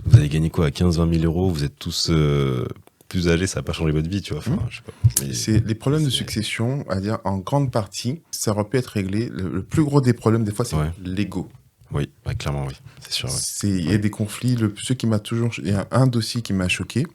Vous allez gagner quoi, à 15-20 000 euros, vous êtes tous plus âgés, ça va pas changer votre vie, tu vois. Enfin, je sais pas. Les problèmes de succession, à dire en grande partie, ça aurait pu être réglé. Le plus gros des problèmes, des fois, c'est l'ego. Oui, ouais, clairement, oui, c'est sûr. Ouais. Il y a des conflits. Il y a un dossier qui m'a choqué.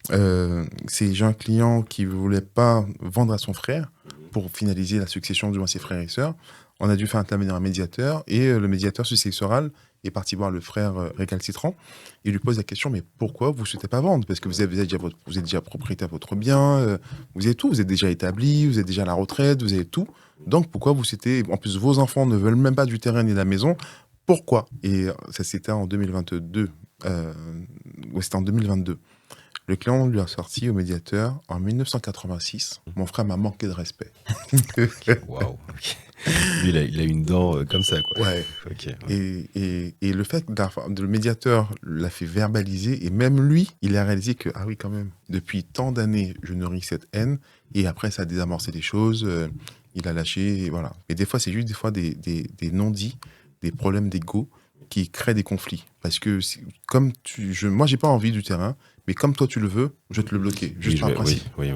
J'ai un client qui ne voulait pas vendre à son frère pour finaliser la succession de ses frères et sœurs. On a dû faire intervenir un médiateur et le médiateur successoral est parti voir le frère récalcitrant. Il lui pose la question, mais pourquoi vous ne souhaitez pas vendre? Parce que vous êtes déjà propriétaire de votre bien, vous avez tout, vous êtes déjà établi, vous êtes déjà à la retraite, vous avez tout. Donc pourquoi vous souhaitez... En plus, vos enfants ne veulent même pas du terrain ni de la maison. Pourquoi? Et ça, c'était en 2022. C'était en 2022. Le client lui a sorti au médiateur en 1986. Mon frère m'a manqué de respect. Waouh. Lui, il a une dent comme ça, quoi. Ouais. Okay. Et le fait que le médiateur l'a fait verbaliser, et même lui, il a réalisé que, ah oui, quand même, depuis tant d'années, je nourris cette haine, et après, ça a désamorcé des choses, il a lâché, et voilà. Et des fois, c'est juste des non-dits, des problèmes d'ego qui créent des conflits. Parce que, moi, j'ai pas envie du terrain, mais comme toi, tu le veux, je vais te le bloquer, juste par principe. Oui.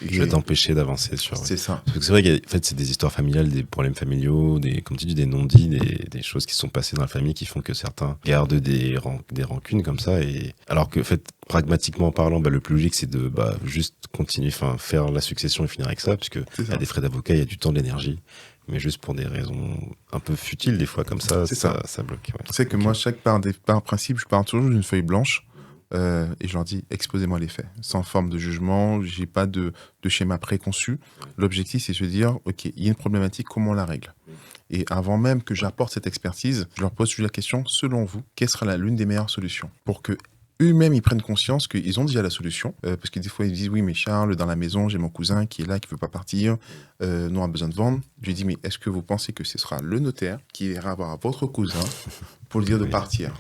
Je vais t'empêcher d'avancer sur... C'est ça. Parce que c'est vrai qu'en fait, c'est des histoires familiales, des problèmes familiaux, comme tu dis, des non-dits, des choses qui sont passées dans la famille qui font que certains gardent des rancunes comme ça. Et... Alors que, en fait, pragmatiquement parlant, le plus logique, c'est de juste continuer, faire la succession et finir avec ça, parce qu'il y a des frais d'avocat, il y a du temps, de l'énergie. Mais juste pour des raisons un peu futiles, des fois, comme ça bloque. Ouais. C'est que moi, par principe, je pars toujours d'une feuille blanche. Et je leur dis, exposez-moi les faits, sans forme de jugement, j'ai pas de schéma préconçu. L'objectif, c'est de se dire, ok, il y a une problématique, comment on la règle? Et avant même que j'apporte cette expertise, je leur pose juste la question, selon vous, quelle sera l'une des meilleures solutions? Pour que eux-mêmes, ils prennent conscience qu'ils ont déjà la solution. Parce que des fois, ils disent, oui, mais Charles, dans la maison, j'ai mon cousin qui est là, qui ne veut pas partir, nous, on a besoin de vendre. Je lui dis, mais est-ce que vous pensez que ce sera le notaire qui ira voir votre cousin pour lui dire de partir?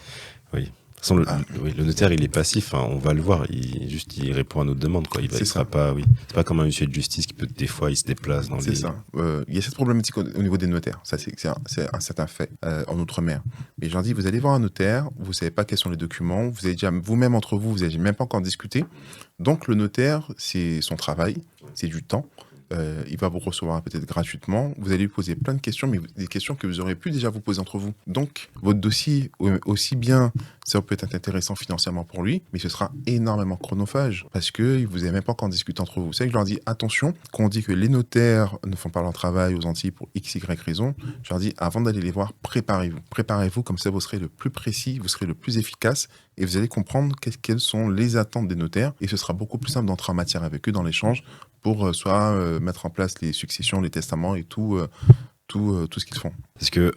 Oui. De toute façon, le notaire, il est passif, on va le voir, il répond à notre demande, quoi. Il sera pas, c'est pas comme un huissier de justice qui peut, des fois, il se déplace dans les... C'est ça. Il y a cette problématique au niveau des notaires, ça c'est un certain fait en Outre-mer. Mais j'en dis, vous allez voir un notaire, vous savez pas quels sont les documents, vous avez déjà, vous-même entre vous n'avez même pas encore discuté. Donc le notaire, c'est son travail, c'est du temps. Il va vous recevoir peut-être gratuitement. Vous allez lui poser plein de questions, mais des questions que vous auriez pu déjà vous poser entre vous. Donc, votre dossier, aussi bien, ça peut être intéressant financièrement pour lui, mais ce sera énormément chronophage parce que vous n'avez même pas encore discuté entre vous. Vous savez que je leur dis, attention, quand on dit que les notaires ne font pas leur travail aux Antilles pour x, y raison, je leur dis, avant d'aller les voir, préparez-vous. Préparez-vous, comme ça vous serez le plus précis, vous serez le plus efficace et vous allez comprendre quelles sont les attentes des notaires et ce sera beaucoup plus simple d'entrer en matière avec eux dans l'échange pour soit mettre en place les successions, les testaments et tout ce qu'ils font. Parce que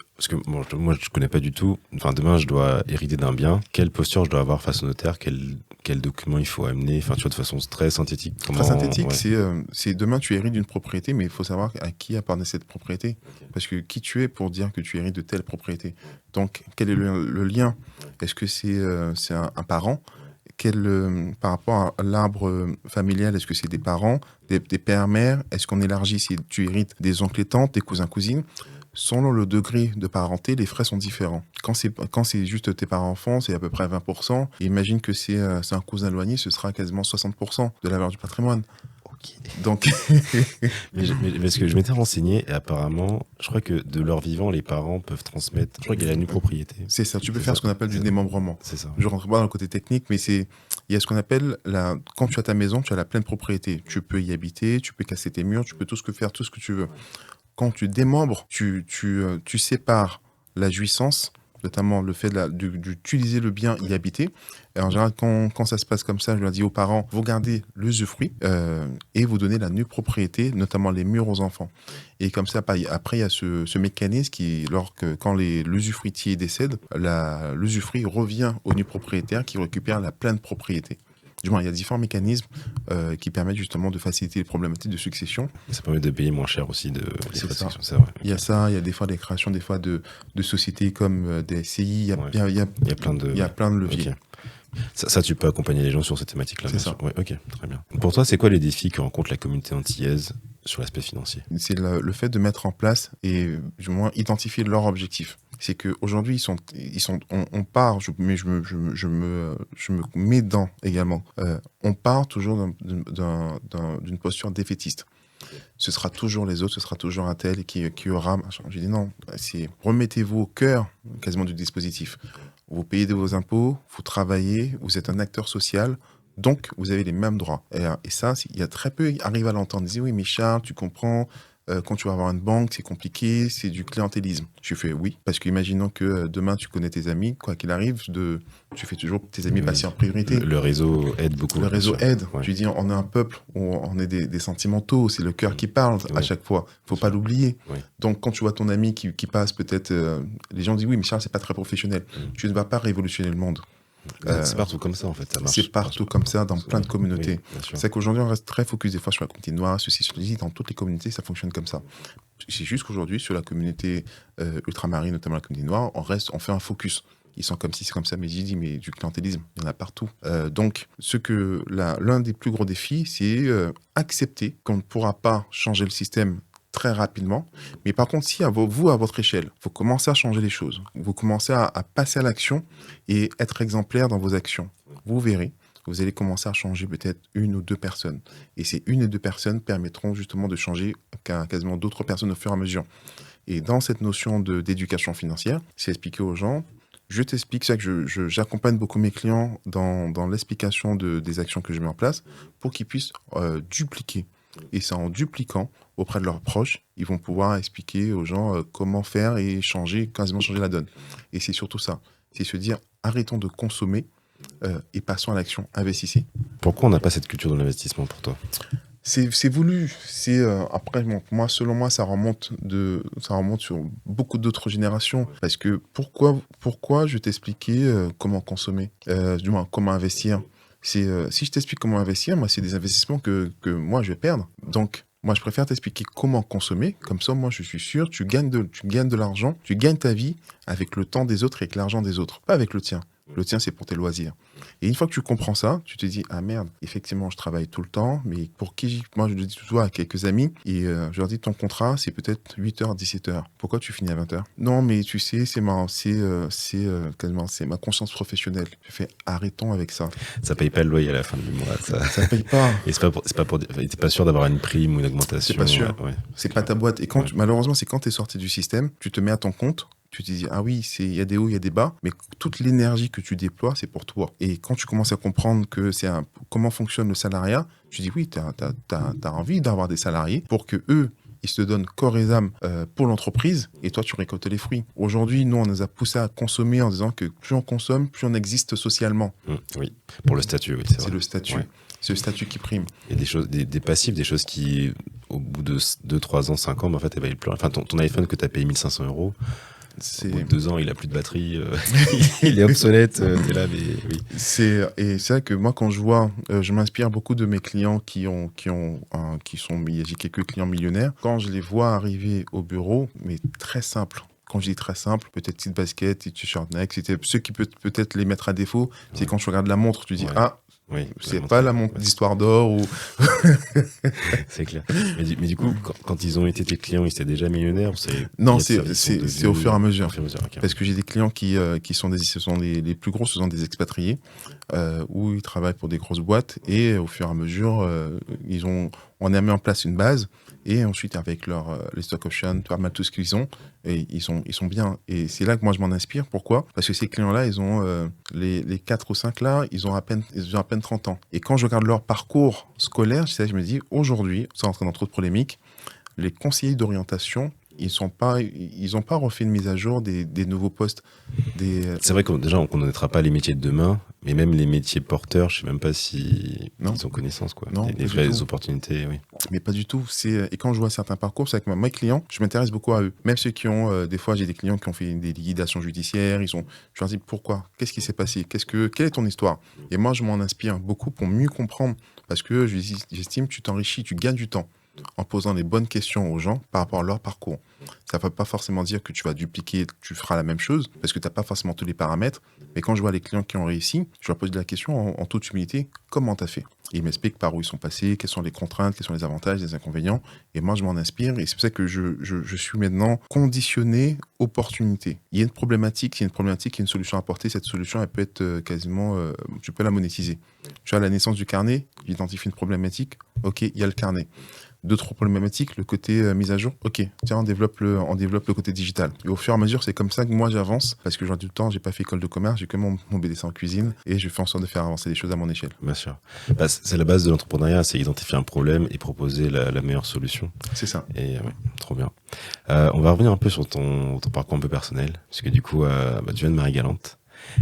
moi, je connais pas du tout. Enfin, demain, je dois hériter d'un bien. Quelle posture je dois avoir face au notaire? Quel document il faut amener? Enfin, tu vois, de façon très synthétique. Très synthétique, c'est demain, tu hérites d'une propriété, mais il faut savoir à qui appartenait cette propriété. Parce que qui tu es pour dire que tu hérites de telle propriété? Donc, quel est le lien? Est-ce que c'est un parent? Par rapport à l'arbre familial, est-ce que c'est des parents, des pères, mères? Est-ce qu'on élargit si tu hérites des oncles et tantes, des cousins, cousines? Selon le degré de parenté, les frais sont différents. Quand c'est juste tes parents-enfants, c'est à peu près 20%. Et imagine que c'est un cousin éloigné, ce sera quasiment 60% de la valeur du patrimoine. Donc, mais parce que je m'étais renseigné et apparemment, je crois que de leur vivant, les parents peuvent transmettre. Je crois qu'il y a la nue propriété. C'est ça. Tu peux faire ce qu'on appelle du démembrement. C'est ça. Je rentre pas dans le côté technique, mais il y a ce qu'on appelle quand tu as ta maison, tu as la pleine propriété. Tu peux y habiter, tu peux casser tes murs, tu peux faire tout ce que tu veux. Quand tu démembres, tu sépares la jouissance notamment le fait d'utiliser le bien, y habiter. Et en général, quand ça se passe comme ça, je leur dis aux parents, vous gardez l'usufruit et vous donnez la nue propriété, notamment les murs aux enfants. Et comme ça, après, il y a ce mécanisme qui, quand l'usufruitier décède, l'usufruit revient au nu propriétaire qui récupère la pleine propriété. Du moins, il y a différents mécanismes qui permettent justement de faciliter les problématiques de succession. Ça permet de payer moins cher aussi c'est ça. Il y a ça, il y a des fois des créations de sociétés comme des SCI, il y a plein de leviers. Okay. Ça, tu peux accompagner les gens sur cette thématique-là. C'est ça. Ouais, ok, très bien. Pour toi, c'est quoi les défis que rencontre la communauté antillaise sur l'aspect financier? C'est le fait de mettre en place et du moins identifier leur objectif. C'est qu'aujourd'hui, on part, mais je me mets dedans également. On part toujours d'une posture défaitiste. Ce sera toujours les autres, ce sera toujours un tel qui aura... Je dis non, remettez-vous au cœur quasiment du dispositif. Vous payez de vos impôts, vous travaillez, vous êtes un acteur social, donc vous avez les mêmes droits. Et ça, il y a très peu, arrivent à l'entendre. Ils disent, oui, mais Charles, tu comprends, quand tu vas avoir une banque, c'est compliqué, c'est du clientélisme. Je fais oui, parce qu'imaginons que demain, tu connais tes amis, quoi qu'il arrive, tu fais toujours tes amis passer en priorité. Le réseau aide beaucoup. Le réseau aide. Ouais. Tu dis, on est un peuple, on est des sentimentaux, c'est le cœur qui parle à chaque fois. Faut pas l'oublier. Ouais. Donc, quand tu vois ton ami qui passe peut-être... les gens disent, oui, mais Charles, c'est pas très professionnel. Tu ne vas pas révolutionner le monde. C'est partout comme ça, en fait. Ça marche. C'est partout comme ça, dans plein de communautés. Oui, c'est qu'aujourd'hui, on reste très focus des fois sur la communauté noire, ceci, dans toutes les communautés, ça fonctionne comme ça. C'est juste qu'aujourd'hui, sur la communauté ultramarine, notamment la communauté noire, on fait un focus. Ils sont comme ci, c'est comme ça, mais j'ai dit, mais du clientélisme, il y en a partout. Donc, l'un des plus gros défis, c'est accepter qu'on ne pourra pas changer le système très rapidement. Mais par contre, si vous, à votre échelle, vous commencez à changer les choses, vous commencez à passer à l'action et être exemplaire dans vos actions, vous verrez, vous allez commencer à changer peut-être 1 ou 2 personnes. Et ces 1 et 2 personnes permettront justement de changer quasiment d'autres personnes au fur et à mesure. Et dans cette notion d'éducation financière, c'est expliquer aux gens, je t'explique ça, que j'accompagne beaucoup mes clients dans l'explication des actions que je mets en place pour qu'ils puissent dupliquer. Et c'est en dupliquant auprès de leurs proches, ils vont pouvoir expliquer aux gens comment faire et quasiment changer la donne. Et c'est surtout ça, c'est se dire arrêtons de consommer et passons à l'action, investissez. Pourquoi on n'a pas cette culture de l'investissement pour toi ? C'est voulu. Après, moi, selon moi, ça remonte sur beaucoup d'autres générations. Parce que pourquoi je vais t'expliquer comment consommer, du moins comment investir. Si je t'explique comment investir, moi, c'est des investissements que moi, je vais perdre. Donc, moi, je préfère t'expliquer comment consommer. Comme ça, moi, je suis sûr, tu gagnes de l'argent, tu gagnes ta vie avec le temps des autres et avec l'argent des autres, pas avec le tien. Le tien, c'est pour tes loisirs. Et une fois que tu comprends ça, tu te dis, ah merde, effectivement, je travaille tout le temps, mais pour qui? Moi, je le dis toujours à quelques amis, et je leur dis, ton contrat, c'est peut-être 8h, 17h. Pourquoi tu finis à 20h? Non, mais tu sais, c'est ma conscience professionnelle. Je fais, arrêtons avec ça. Ça paye pas le loyer à la fin du mois. Ça paye pas. Et c'est pas pour, t'es pas sûr d'avoir une prime ou une augmentation. C'est pas sûr. Ouais. C'est pas ta boîte. Et malheureusement, c'est quand t'es sorti du système, tu te mets à ton compte, tu te dis, ah oui, il y a des hauts, il y a des bas, mais toute l'énergie que tu déploies, c'est pour toi. Et quand tu commences à comprendre que comment fonctionne le salariat, tu dis, oui, t'as envie d'avoir des salariés pour que eux, ils se donnent corps et âme pour l'entreprise, et toi, tu récoltes les fruits. Aujourd'hui, nous, on nous a poussé à consommer en disant que plus on consomme, plus on existe socialement. Oui, pour le statut, oui, c'est le statut. Ouais. C'est le statut qui prime. Il y a des choses, des passifs, des choses qui, au bout de 2, 3 ans, 5 ans, en fait, elles valent plus rien. Enfin, ton iPhone que tu as payé 1 500 €, au bout de 2 ans, il a plus de batterie, il est obsolète, t'es là, mais oui. Et c'est vrai que moi, quand je vois, je m'inspire beaucoup de mes clients j'ai quelques clients millionnaires. Quand je les vois arriver au bureau, mais très simple. Quand je dis très simple, peut-être petite basket, petite t-shirt Nike, c'était ceux qui peut-être les mettre à défaut, c'est quand tu regardes la montre, tu dis, oui, c'est pas la montre d'histoire d'or ou... C'est clair. Mais du coup, quand ils ont été tes clients, ils étaient déjà millionnaires? Non, c'est au fur et à mesure. Okay. Parce que j'ai des clients qui sont les plus gros, ce sont des expatriés, où ils travaillent pour des grosses boîtes, et au fur et à mesure, on a mis en place une base, et ensuite avec les stock options, pas mal tout ce qu'ils ont, et ils sont bien. Et c'est là que moi je m'en inspire. Pourquoi? Parce que ces clients-là, ils ont les 4 ou 5 là, ils ont à peine 30 ans. Et quand je regarde leur parcours scolaire, je me dis, aujourd'hui, sans entrer dans trop de polémiques, les conseillers d'orientation ils ont pas refait une mise à jour des nouveaux postes. C'est vrai qu'on ne connaîtra pas les métiers de demain, mais même les métiers porteurs, je sais même pas si Non. ils ont connaissance, quoi. Non, les pas du vraies tout. – opportunités, oui. Mais pas du tout. Et quand je vois certains parcours, c'est avec mes clients, je m'intéresse beaucoup à eux. Même ceux qui ont, des fois, j'ai des clients qui ont fait des liquidations judiciaires. Je leur dis pourquoi, qu'est-ce qui s'est passé, quelle est ton histoire. Et moi, je m'en inspire beaucoup pour mieux comprendre, parce que j'estime que tu t'enrichis, tu gagnes du temps en posant les bonnes questions aux gens par rapport à leur parcours. Ça ne veut pas forcément dire que tu vas dupliquer, tu feras la même chose, parce que tu n'as pas forcément tous les paramètres. Mais quand je vois les clients qui ont réussi, je leur pose la question en toute humilité, comment tu as fait ? Et ils m'expliquent par où ils sont passés, quelles sont les contraintes, quels sont les avantages, les inconvénients. Et moi, je m'en inspire. Et c'est pour ça que je suis maintenant conditionné opportunité. Il y a une problématique, il y a une solution à apporter. Cette solution, elle peut être quasiment, tu peux la monétiser. Tu vois, à la naissance du carnet, j'identifie une problématique. OK, il y a le carnet. D'autres problématiques, le côté mise à jour. OK, tiens, on développe le côté digital. Et au fur et à mesure, c'est comme ça que moi j'avance, parce que j'ai du temps, j'ai pas fait école de commerce, j'ai que mon BDC en cuisine, et je fais en sorte de faire avancer les choses à mon échelle. Bien sûr. C'est la base de l'entrepreneuriat, c'est identifier un problème et proposer la meilleure solution. C'est ça. Et ouais, trop bien. On va revenir un peu sur ton parcours un peu personnel, parce que du coup, tu viens de Marie-Galante.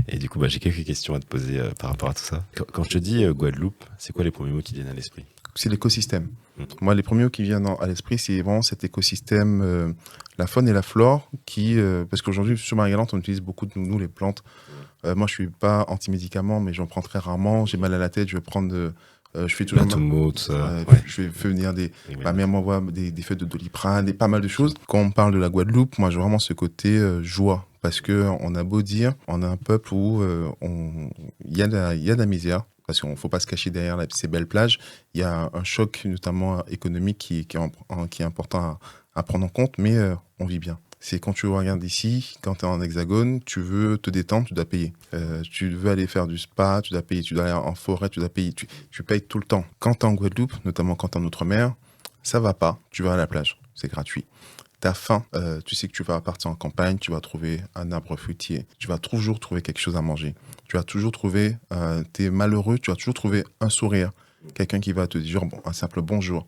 Et du coup, j'ai quelques questions à te poser par rapport à tout ça. Quand je te dis Guadeloupe, c'est quoi les premiers mots qui viennent à l'esprit ? C'est l'écosystème. Moi, les premiers mots qui viennent à l'esprit, c'est vraiment cet écosystème, la faune et la flore, parce qu'aujourd'hui, sur Marie-Galante, on utilise beaucoup de nous, les plantes. Moi, je suis pas anti-médicaments, mais j'en prends très rarement. J'ai mal à la tête, je vais prendre je fais toujours tout ça. je vais venir ma mère m'envoie des feuilles de Doliprane, pas mal de choses. Quand on parle de la Guadeloupe, moi j'ai vraiment ce côté joie, parce que on a beau dire, on a un peuple où il y a de la misère, parce qu'il ne faut pas se cacher derrière ces belles plages. Il y a un choc notamment économique qui est important à prendre en compte, mais on vit bien. C'est quand tu regardes ici, quand tu es en hexagone, tu veux te détendre, tu dois payer. Tu veux aller faire du spa, tu dois payer. Tu dois aller en forêt, tu dois payer. Tu payes tout le temps. Quand tu es en Guadeloupe, notamment quand tu es en Outre-mer, ça va pas, tu vas à la plage, c'est gratuit. T'as faim, tu sais que tu vas partir en campagne, tu vas trouver un arbre fruitier, tu vas toujours trouver quelque chose à manger. Tu vas toujours trouver, t'es malheureux, tu vas toujours trouver un sourire. Quelqu'un qui va te dire un simple bonjour,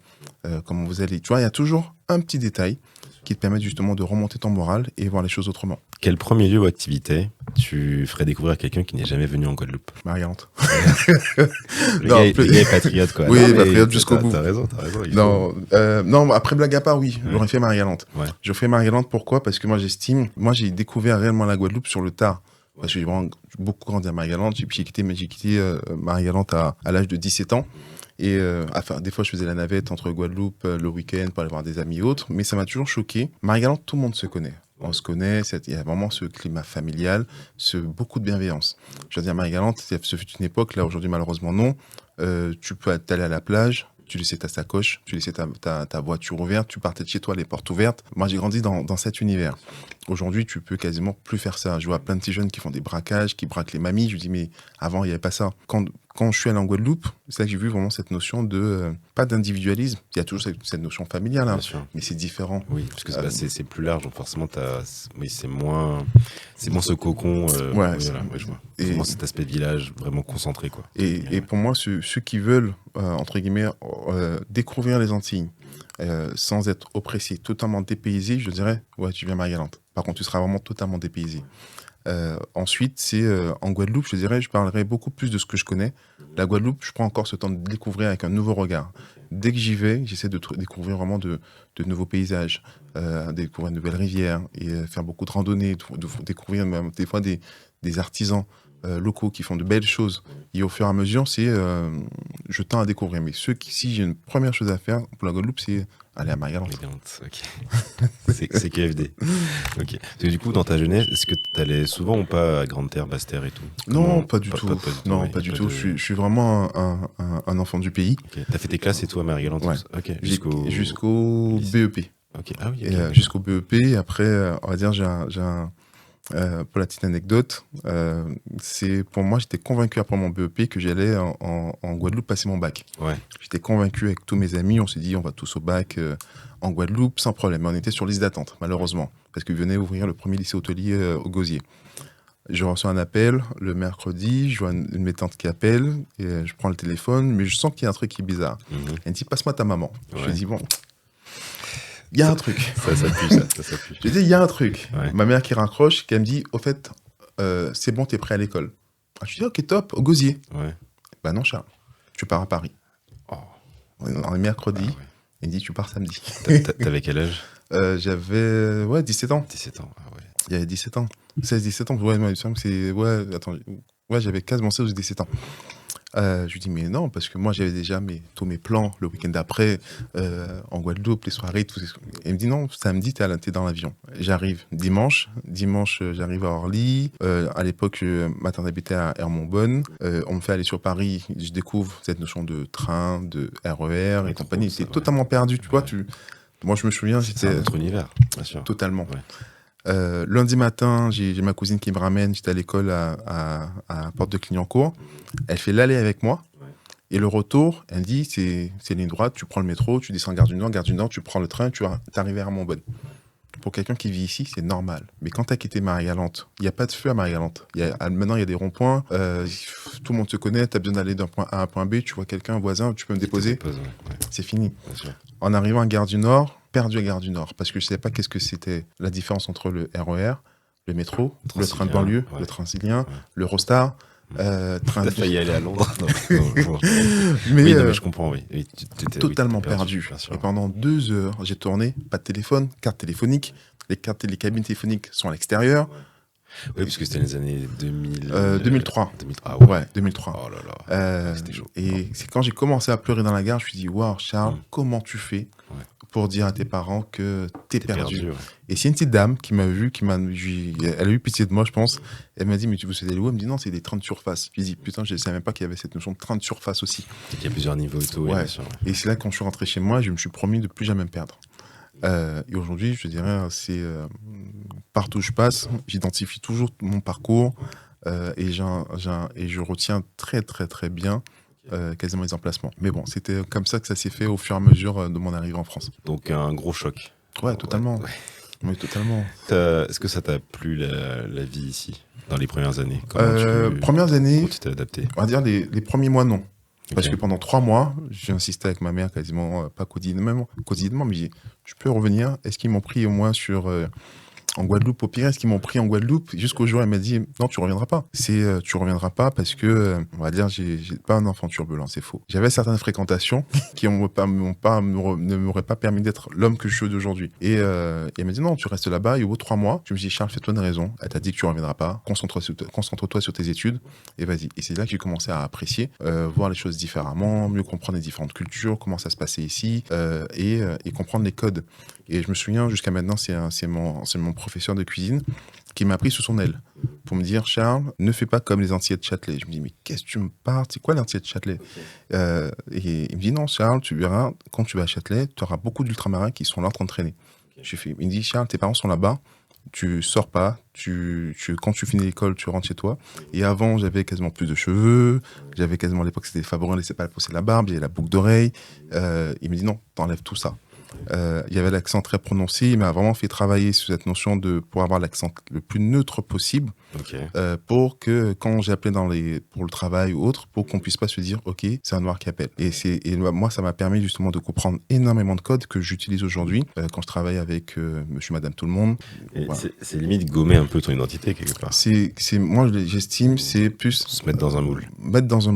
comment vous allez. Tu vois, il y a toujours un petit détail qui te permet justement de remonter ton moral et voir les choses autrement. Quel premier lieu ou activité tu ferais découvrir à quelqu'un qui n'est jamais venu en Guadeloupe ? Marie-Galante. Le gars est patriote, quoi. Oui, non, patriote jusqu'au bout. T'as raison. Non, après, blague à part, oui, j'aurais fait Marie-Galante. Ouais. J'aurais fait Marie-Galante, pourquoi ? Parce que moi, j'ai découvert réellement la Guadeloupe sur le tard. Parce que j'ai vraiment beaucoup grandi à Marie-Galante. J'ai quitté Marie-Galante à l'âge de 17 ans. Et des fois, je faisais la navette entre Guadeloupe le week-end pour aller voir des amis et autres. Mais ça m'a toujours choqué. Marie-Galante, tout le monde se connaît. On se connaît, il y a vraiment ce climat familial, beaucoup de bienveillance. Je veux dire, Marie-Galante, ce fut une époque, là aujourd'hui malheureusement non, tu peux aller à la plage, tu laissais ta sacoche, tu laissais ta voiture ouverte, tu partais de chez toi les portes ouvertes. Moi j'ai grandi dans cet univers. Aujourd'hui tu peux quasiment plus faire ça. Je vois plein de petits jeunes qui font des braquages, qui braquent les mamies. Je me dis mais avant il n'y avait pas ça. Quand je suis allé en Guadeloupe, c'est là que j'ai vu vraiment cette notion pas d'individualisme. Il y a toujours cette notion familiale, hein, mais c'est différent. Oui, parce que c'est plus large, donc forcément c'est moins ce cocon. Je vois. Et vraiment cet aspect village vraiment concentré, quoi. Et pour moi, ceux qui veulent entre guillemets découvrir les Antilles sans être oppressés, totalement dépaysés, je dirais tu viens à Marie-Galante. Par contre, tu seras vraiment totalement dépaysé. Ensuite, c'est en Guadeloupe, je parlerai beaucoup plus de ce que je connais. La Guadeloupe, je prends encore ce temps de découvrir avec un nouveau regard. Dès que j'y vais, j'essaie de découvrir vraiment de nouveaux paysages, découvrir de nouvelles rivières et faire beaucoup de randonnées, de découvrir même des fois des artisans locaux qui font de belles choses. Et au fur et à mesure, je tends à découvrir. Mais si j'ai une première chose à faire pour la Guadeloupe, c'est aller à Marie-Galante. Ok. c'est QFD. Ok. Parce que du coup, dans ta jeunesse, est-ce que tu allais souvent ou pas à Grande-Terre, Basse-Terre et tout ? Non, pas du tout. Non, pas du tout. Je suis vraiment un enfant du pays. Okay. T'as fait tes classes et tout à Marie-Galante ? Ouais. Okay. Jusqu'au BEP. Ok. Ah oui. Okay. Jusqu'au BEP. Après, on va dire, pour la petite anecdote, pour moi, j'étais convaincu après mon BEP que j'allais en Guadeloupe passer mon bac. Ouais. J'étais convaincu avec tous mes amis, on s'est dit on va tous au bac en Guadeloupe sans problème. Mais on était sur liste d'attente, malheureusement, parce qu'ils venaient ouvrir le premier lycée hôtelier au Gosier. Je reçois un appel le mercredi, je vois une de mes tantes qui appelle, et je prends le téléphone, mais je sens qu'il y a un truc qui est bizarre. Elle me dit passe-moi ta maman. Ouais. Je lui dis bon. il y a un truc. Ça pue, ça pue. Je dis, il y a un truc. Ouais. Ma mère qui raccroche, qui me dit, au fait, c'est bon, t'es prêt à l'école. Je dis, ok, top, au gosier. Ouais. Bah non, Charles, tu pars à Paris. Oh. On est mercredi. Ah ouais. Il me dit, tu pars samedi. T'avais quel âge? J'avais 17 ans. 17 ans, ah ouais. Il y avait 17 ans. 16-17 ans. Ouais, il me semble que c'est. Ouais, attends. Ouais, j'avais quasiment 16 ou 17 ans. Je lui dis, mais non, parce que moi, j'avais déjà tous mes plans le week-end d'après, en Guadeloupe, les soirées, tout ça. Et il me dit, non, samedi, t'es dans l'avion. J'arrive dimanche, j'arrive à Orly. À l'époque, ma tante habitait à Hermont-Bonne. On me fait aller sur Paris, je découvre cette notion de train, de RER et compagnie. J'étais totalement perdu, tu vois. Moi, je me souviens, C'est un autre univers, bien sûr. Totalement. Ouais. Lundi matin, j'ai ma cousine qui me ramène. J'étais à l'école à Porte de Clignancourt. Elle fait l'aller avec moi. Ouais. Et le retour, elle dit, c'est ligne droite, tu prends le métro, tu descends Gare du Nord, tu prends le train, tu arrives à Hermont-Bonne. Pour quelqu'un qui vit ici, c'est normal. Mais quand tu as quitté Marie-Galante, il n'y a pas de feu à Marie-Galante. Maintenant, il y a des ronds-points. Tout le monde se connaît. Tu as besoin d'aller d'un point A à un point B. Tu vois quelqu'un, un voisin, tu peux me déposer. Ouais. C'est fini. En arrivant à Gare du Nord, perdu à Gare du Nord. Parce que je ne savais pas qu'est-ce que c'était la différence entre le RER, le métro, le train de banlieue, le Transilien, le Rostar. T'as failli aller à Londres. Mais je comprends, oui. Totalement perdu. Et pendant 2 heures, j'ai tourné, pas de téléphone, carte téléphonique. Les cabines téléphoniques sont à l'extérieur. Oui, parce que c'était les années 2003. Ah ouais. Ouais, 2003. Oh là là, c'était chaud. Et c'est quand j'ai commencé à pleurer dans la gare, je me suis dit, waouh, Charles, comment tu fais pour dire à tes parents que t'es perdu. Et c'est une petite dame qui m'a vu, elle a eu pitié de moi, je pense. Elle m'a dit, mais tu veux des loups? Elle me dit, non, c'est des trains de surface. Je me dis, putain, je ne savais même pas qu'il y avait cette notion de train de surface aussi. Il y a plusieurs niveaux et tout. Ouais. Et c'est là, quand je suis rentré chez moi, je me suis promis de plus jamais me perdre. Et aujourd'hui, je dirais, c'est partout où je passe, j'identifie toujours mon parcours et je retiens très, très, très bien quasiment les emplacements. Mais bon, c'était comme ça que ça s'est fait au fur et à mesure de mon arrivée en France. Donc un gros choc. Ouais, totalement. Ouais. Oui, totalement. Est-ce que ça t'a plu la vie ici, dans les premières années? Premières années, comment tu t'es adapté? On va dire les premiers mois, non. Parce que pendant 3 mois, j'ai insisté avec ma mère quasiment, pas quotidiennement, mais j'ai dit, je peux revenir. Est-ce qu'ils m'ont pris au moins en Guadeloupe, au pire, est-ce qu'ils m'ont pris en Guadeloupe? Jusqu'au jour, elle m'a dit, non, tu reviendras pas. Tu reviendras pas parce que, on va dire, j'ai pas un enfant turbulent, c'est faux. J'avais certaines fréquentations qui ne m'auraient pas permis d'être l'homme que je suis d'aujourd'hui. Et elle m'a dit, non, tu restes là-bas. Et au bout de 3 mois, je me suis dit, Charles, fais-toi une raison. Elle t'a dit que tu reviendras pas. Concentre-toi sur tes études et vas-y. Et c'est là que j'ai commencé à apprécier, voir les choses différemment, mieux comprendre les différentes cultures, comment ça se passait ici, et comprendre les codes. Et je me souviens, jusqu'à maintenant, c'est mon professeur de cuisine qui m'a pris sous son aile pour me dire, Charles, ne fais pas comme les Antillais de Châtelet. Je me dis, mais qu'est-ce que tu me parles? C'est quoi les Antillais de Châtelet? Et il me dit, non, Charles, tu verras, quand tu vas à Châtelet, tu auras beaucoup d'ultramarins qui sont là en train de traîner. Il me dit, Charles, tes parents sont là-bas, tu sors pas, quand tu finis l'école, tu rentres chez toi. Et avant, j'avais quasiment plus de cheveux, j'avais quasiment, à l'époque, c'était des favoris, on ne laissait pas pousser la barbe, j'avais la boucle d'oreille. Il me dit, non, t'enlèves tout ça. Il y avait l'accent très prononcé, il m'a vraiment fait travailler sur cette notion pour avoir l'accent le plus neutre possible, pour que quand j'appelais pour le travail ou autre, pour qu'on puisse pas se dire ok, c'est un noir qui appelle. Et moi, ça m'a permis justement de comprendre énormément de codes que j'utilise aujourd'hui quand je travaille avec monsieur, madame, tout le monde. Voilà. C'est limite gommer un peu ton identité quelque part. Moi, j'estime, c'est plus se mettre dans un moule. Mettre dans un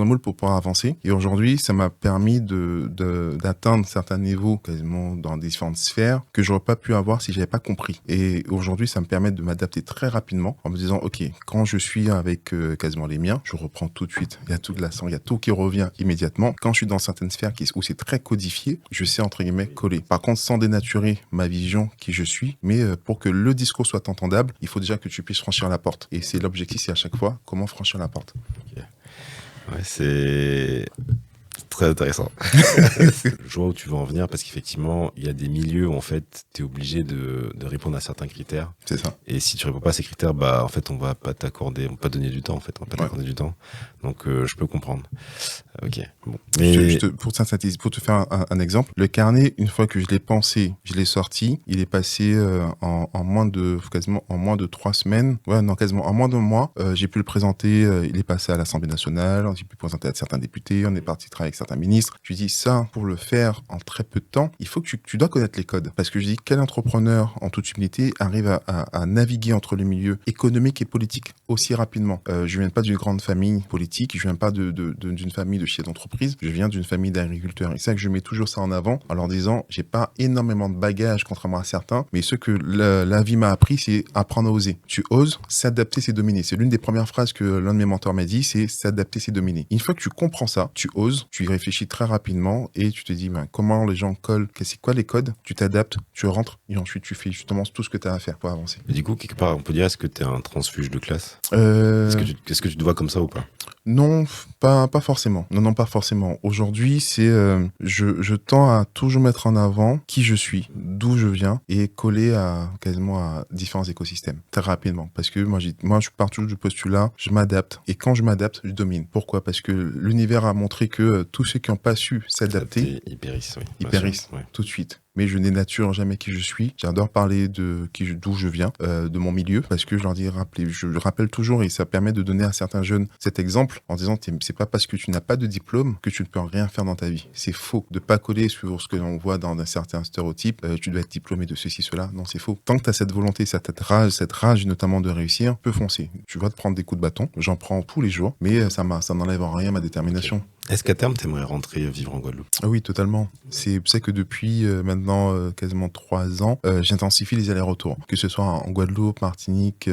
moule pour pouvoir avancer. Et aujourd'hui, ça m'a permis d'atteindre certains niveaux quasiment dans différentes sphères que j'aurais pas pu avoir si j'avais pas compris. Et aujourd'hui, ça me permet de m'adapter très rapidement en me disant, ok, quand je suis avec quasiment les miens, je reprends tout de suite. Il y a tout de la sang, il y a tout qui revient immédiatement. Quand je suis dans certaines sphères où c'est très codifié, je sais entre guillemets coller. Par contre, sans dénaturer ma vision, qui je suis, mais pour que le discours soit entendable, il faut déjà que tu puisses franchir la porte. Et c'est l'objectif, c'est à chaque fois comment franchir la porte. Okay. Ouais, c'est très intéressant. Je vois où tu veux en venir parce qu'effectivement, il y a des milieux où en fait, tu es obligé de répondre à certains critères. C'est ça. Et si tu réponds pas à ces critères, en fait, on va pas t'accorder, on va pas donner du temps, en fait, on va pas t'accorder du temps. Donc, je peux comprendre. Ok. Bon. Pour synthétiser, pour te faire un exemple, le carnet, une fois que je l'ai pensé, je l'ai sorti, il est passé quasiment en moins de 3 semaines, quasiment en moins de mois, j'ai pu le présenter, il est passé à l'Assemblée nationale, j'ai pu le présenter à certains députés, on est parti travailler avec certains ministres. Je dis ça, pour le faire en très peu de temps, il faut que tu dois connaître les codes. Parce que je dis, quel entrepreneur, en toute humilité, arrive à naviguer entre le milieu économique et politique aussi rapidement. Je viens pas d'une grande famille politique, je viens pas d'une famille de chefs d'entreprise, je viens d'une famille d'agriculteurs. Et c'est ça que je mets toujours ça en avant, en leur disant, j'ai pas énormément de bagages, contrairement à certains, mais ce que la vie m'a appris, c'est apprendre à oser. Tu oses, s'adapter, c'est dominer. C'est l'une des premières phrases que l'un de mes mentors m'a dit, c'est s'adapter, c'est dominer. Une fois que tu comprends ça, tu oses, tu y réfléchis très rapidement et tu te dis, comment les gens collent, c'est quoi les codes, tu t'adaptes, tu rentres et ensuite tu fais justement tout ce que tu as à faire pour avancer. Mais du coup, quelque part, on peut dire, est-ce que tu es un transfuge de classe Est-ce que tu te vois comme ça ou pas? Non, pas forcément. Non, pas forcément. Aujourd'hui, c'est je tends à toujours mettre en avant qui je suis, d'où je viens et coller quasiment à différents écosystèmes très rapidement. Parce que moi, je pars toujours du postulat, je m'adapte et quand je m'adapte, je domine. Pourquoi? Parce que l'univers a montré que tous ceux qui n'ont pas su s'adapter, ils périssent, oui. Ils périssent tout de suite. Mais je n'énature jamais qui je suis. J'adore parler d'où je viens, de mon milieu, parce que je leur dis, je rappelle toujours, et ça permet de donner à certains jeunes cet exemple en disant, c'est pas parce que tu n'as pas de diplôme que tu ne peux rien faire dans ta vie. C'est faux. De pas coller sur ce que l'on voit dans certains stéréotypes, tu dois être diplômé de ceci, cela. Non, c'est faux. Tant que tu as cette volonté, cette rage notamment de réussir, peux foncer. Tu vas te prendre des coups de bâton. J'en prends tous les jours, mais ça n'enlève en rien ma détermination. Okay. Est-ce qu'à terme, tu aimerais rentrer vivre en Guadeloupe? Ah oui, totalement. C'est pour ça que depuis maintenant quasiment 3 ans, j'intensifie les allers-retours. Que ce soit en Guadeloupe, Martinique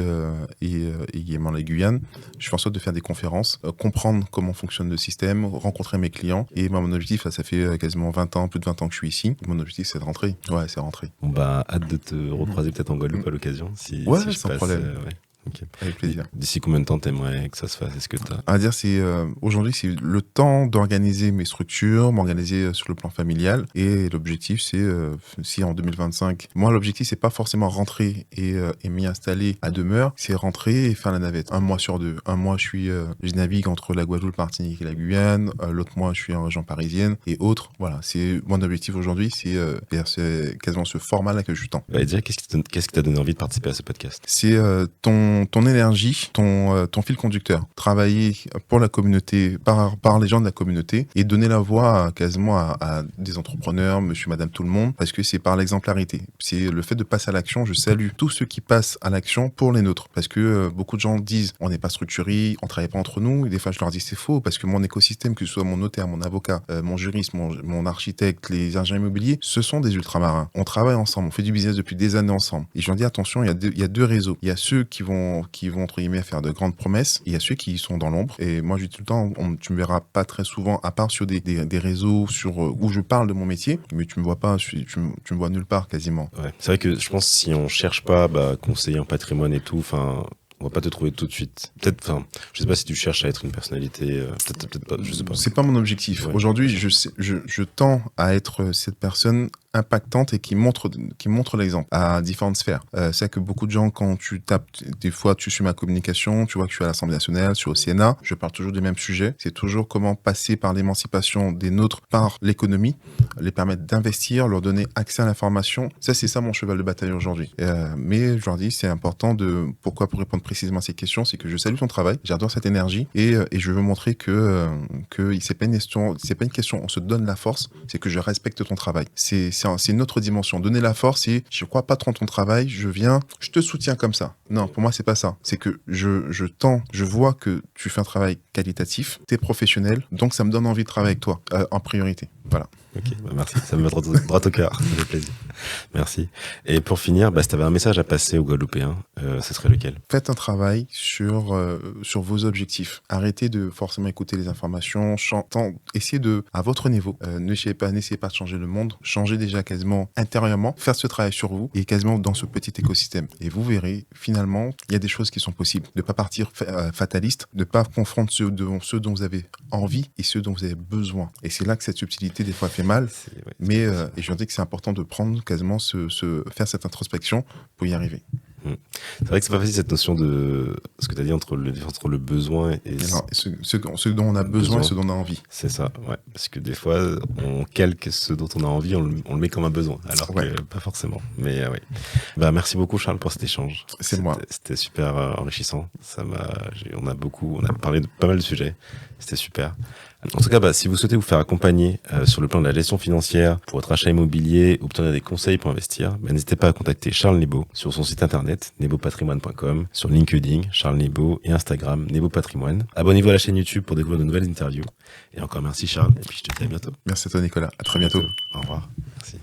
et également la Guyane, je fais en sorte de faire des conférences, comprendre comment fonctionne le système, rencontrer mes clients. Et moi, mon objectif, ça fait quasiment 20 ans, plus de 20 ans que je suis ici. Mon objectif, c'est de rentrer. Ouais, c'est rentrer. Bon, hâte de te recroiser peut-être en Guadeloupe à l'occasion. Si sans problème. Okay. Avec plaisir. D'ici combien de temps t'aimerais que ça se fasse? Est-ce que t'as... À dire, aujourd'hui, c'est le temps d'organiser mes structures, m'organiser sur le plan familial. Et l'objectif, c'est si en 2025, moi, l'objectif, c'est pas forcément rentrer et m'y installer à demeure, c'est rentrer et faire la navette. 1 mois sur 2. Un mois, je navigue entre la Guadeloupe, Martinique et la Guyane. L'autre mois, je suis en région parisienne et autres. Voilà, c'est mon objectif aujourd'hui, c'est quasiment ce format-là que je tends. Dire, qu'est-ce qui t'a donné envie de participer à ce podcast? C'est ton énergie, ton fil conducteur. Travailler pour la communauté, par les gens de la communauté et donner la voix quasiment à des entrepreneurs, monsieur, madame, tout le monde, parce que c'est par l'exemplarité. C'est le fait de passer à l'action. Je salue tous ceux qui passent à l'action pour les nôtres. Parce que beaucoup de gens disent, on n'est pas structuré, on travaille pas entre nous. Et des fois, je leur dis, c'est faux, parce que mon écosystème, que ce soit mon notaire, mon avocat, mon juriste, mon architecte, les ingénieurs immobiliers, ce sont des ultramarins. On travaille ensemble, on fait du business depuis des années ensemble. Et je leur dis, attention, il y a deux réseaux. Il y a ceux qui vont entre guillemets faire de grandes promesses, et il y a ceux qui sont dans l'ombre. Et moi je dis tout le temps, tu me verras pas très souvent, à part sur des réseaux où je parle de mon métier, mais tu me vois pas, tu me vois nulle part quasiment. Ouais. C'est vrai que je pense que si on cherche pas conseiller en patrimoine et tout, on va pas te trouver tout de suite. Peut-être, je sais pas si tu cherches à être une personnalité, peut-être pas, je sais pas. C'est pas mon objectif. Ouais. Aujourd'hui, je tends à être cette personne impactante et qui montre l'exemple à différentes sphères. C'est que beaucoup de gens, quand tu tapes, des fois tu suis ma communication, tu vois que je suis à l'Assemblée nationale, je suis au Sénat, je parle toujours du même sujet. C'est toujours comment passer par l'émancipation des nôtres par l'économie, les permettre d'investir, leur donner accès à l'information. Ça, c'est ça mon cheval de bataille aujourd'hui. Mais je leur dis, c'est important pour répondre précisément à ces questions, c'est que je salue ton travail, j'adore cette énergie et je veux montrer que c'est pas une question, on se donne la force, c'est que je respecte ton travail. C'est une autre dimension. Donner la force, c'est je crois pas trop en ton travail, je te soutiens comme ça. Non, pour moi, c'est pas ça. C'est que je vois que tu fais un travail qualitatif, t'es professionnel, donc ça me donne envie de travailler avec toi en priorité. Voilà. Ok, merci, ça me met droit au cœur, ça fait plaisir. Merci. Et pour finir, si tu avais un message à passer aux Guadeloupéens, ce serait lequel? Faites un travail sur vos objectifs. Arrêtez de forcément écouter les informations, essayez à votre niveau, n'essayez pas de changer le monde, changez déjà quasiment intérieurement, faire ce travail sur vous et quasiment dans ce petit écosystème. Et vous verrez, finalement, il y a des choses qui sont possibles. De ne pas partir fataliste, de ne pas confondre ceux dont vous avez envie et ceux dont vous avez besoin. Et c'est là que cette subtilité, des fois, fait mal. Mais et je dis que c'est important de prendre quasiment faire cette introspection pour y arriver. C'est vrai que c'est pas facile cette notion de ce que tu as dit entre le besoin et Non, ce dont on a besoin et ce dont on a envie. C'est ça, ouais. Parce que des fois, on calque ce dont on a envie, on le met comme un besoin, alors que pas forcément. Mais oui. Merci beaucoup Charles pour cet échange. C'était super enrichissant. On a parlé de pas mal de sujets. C'était super. En tout cas, si vous souhaitez vous faire accompagner sur le plan de la gestion financière pour votre achat immobilier ou obtenir des conseils pour investir, n'hésitez pas à contacter Charles Nebo sur son site internet nebopatrimoine.com, sur LinkedIn, Charles Nebo et Instagram, Nebo Patrimoine. Abonnez-vous à la chaîne YouTube pour découvrir de nouvelles interviews. Et encore merci Charles, et puis je te dis à bientôt. Merci à toi Nicolas, à très bientôt. Au revoir. Merci.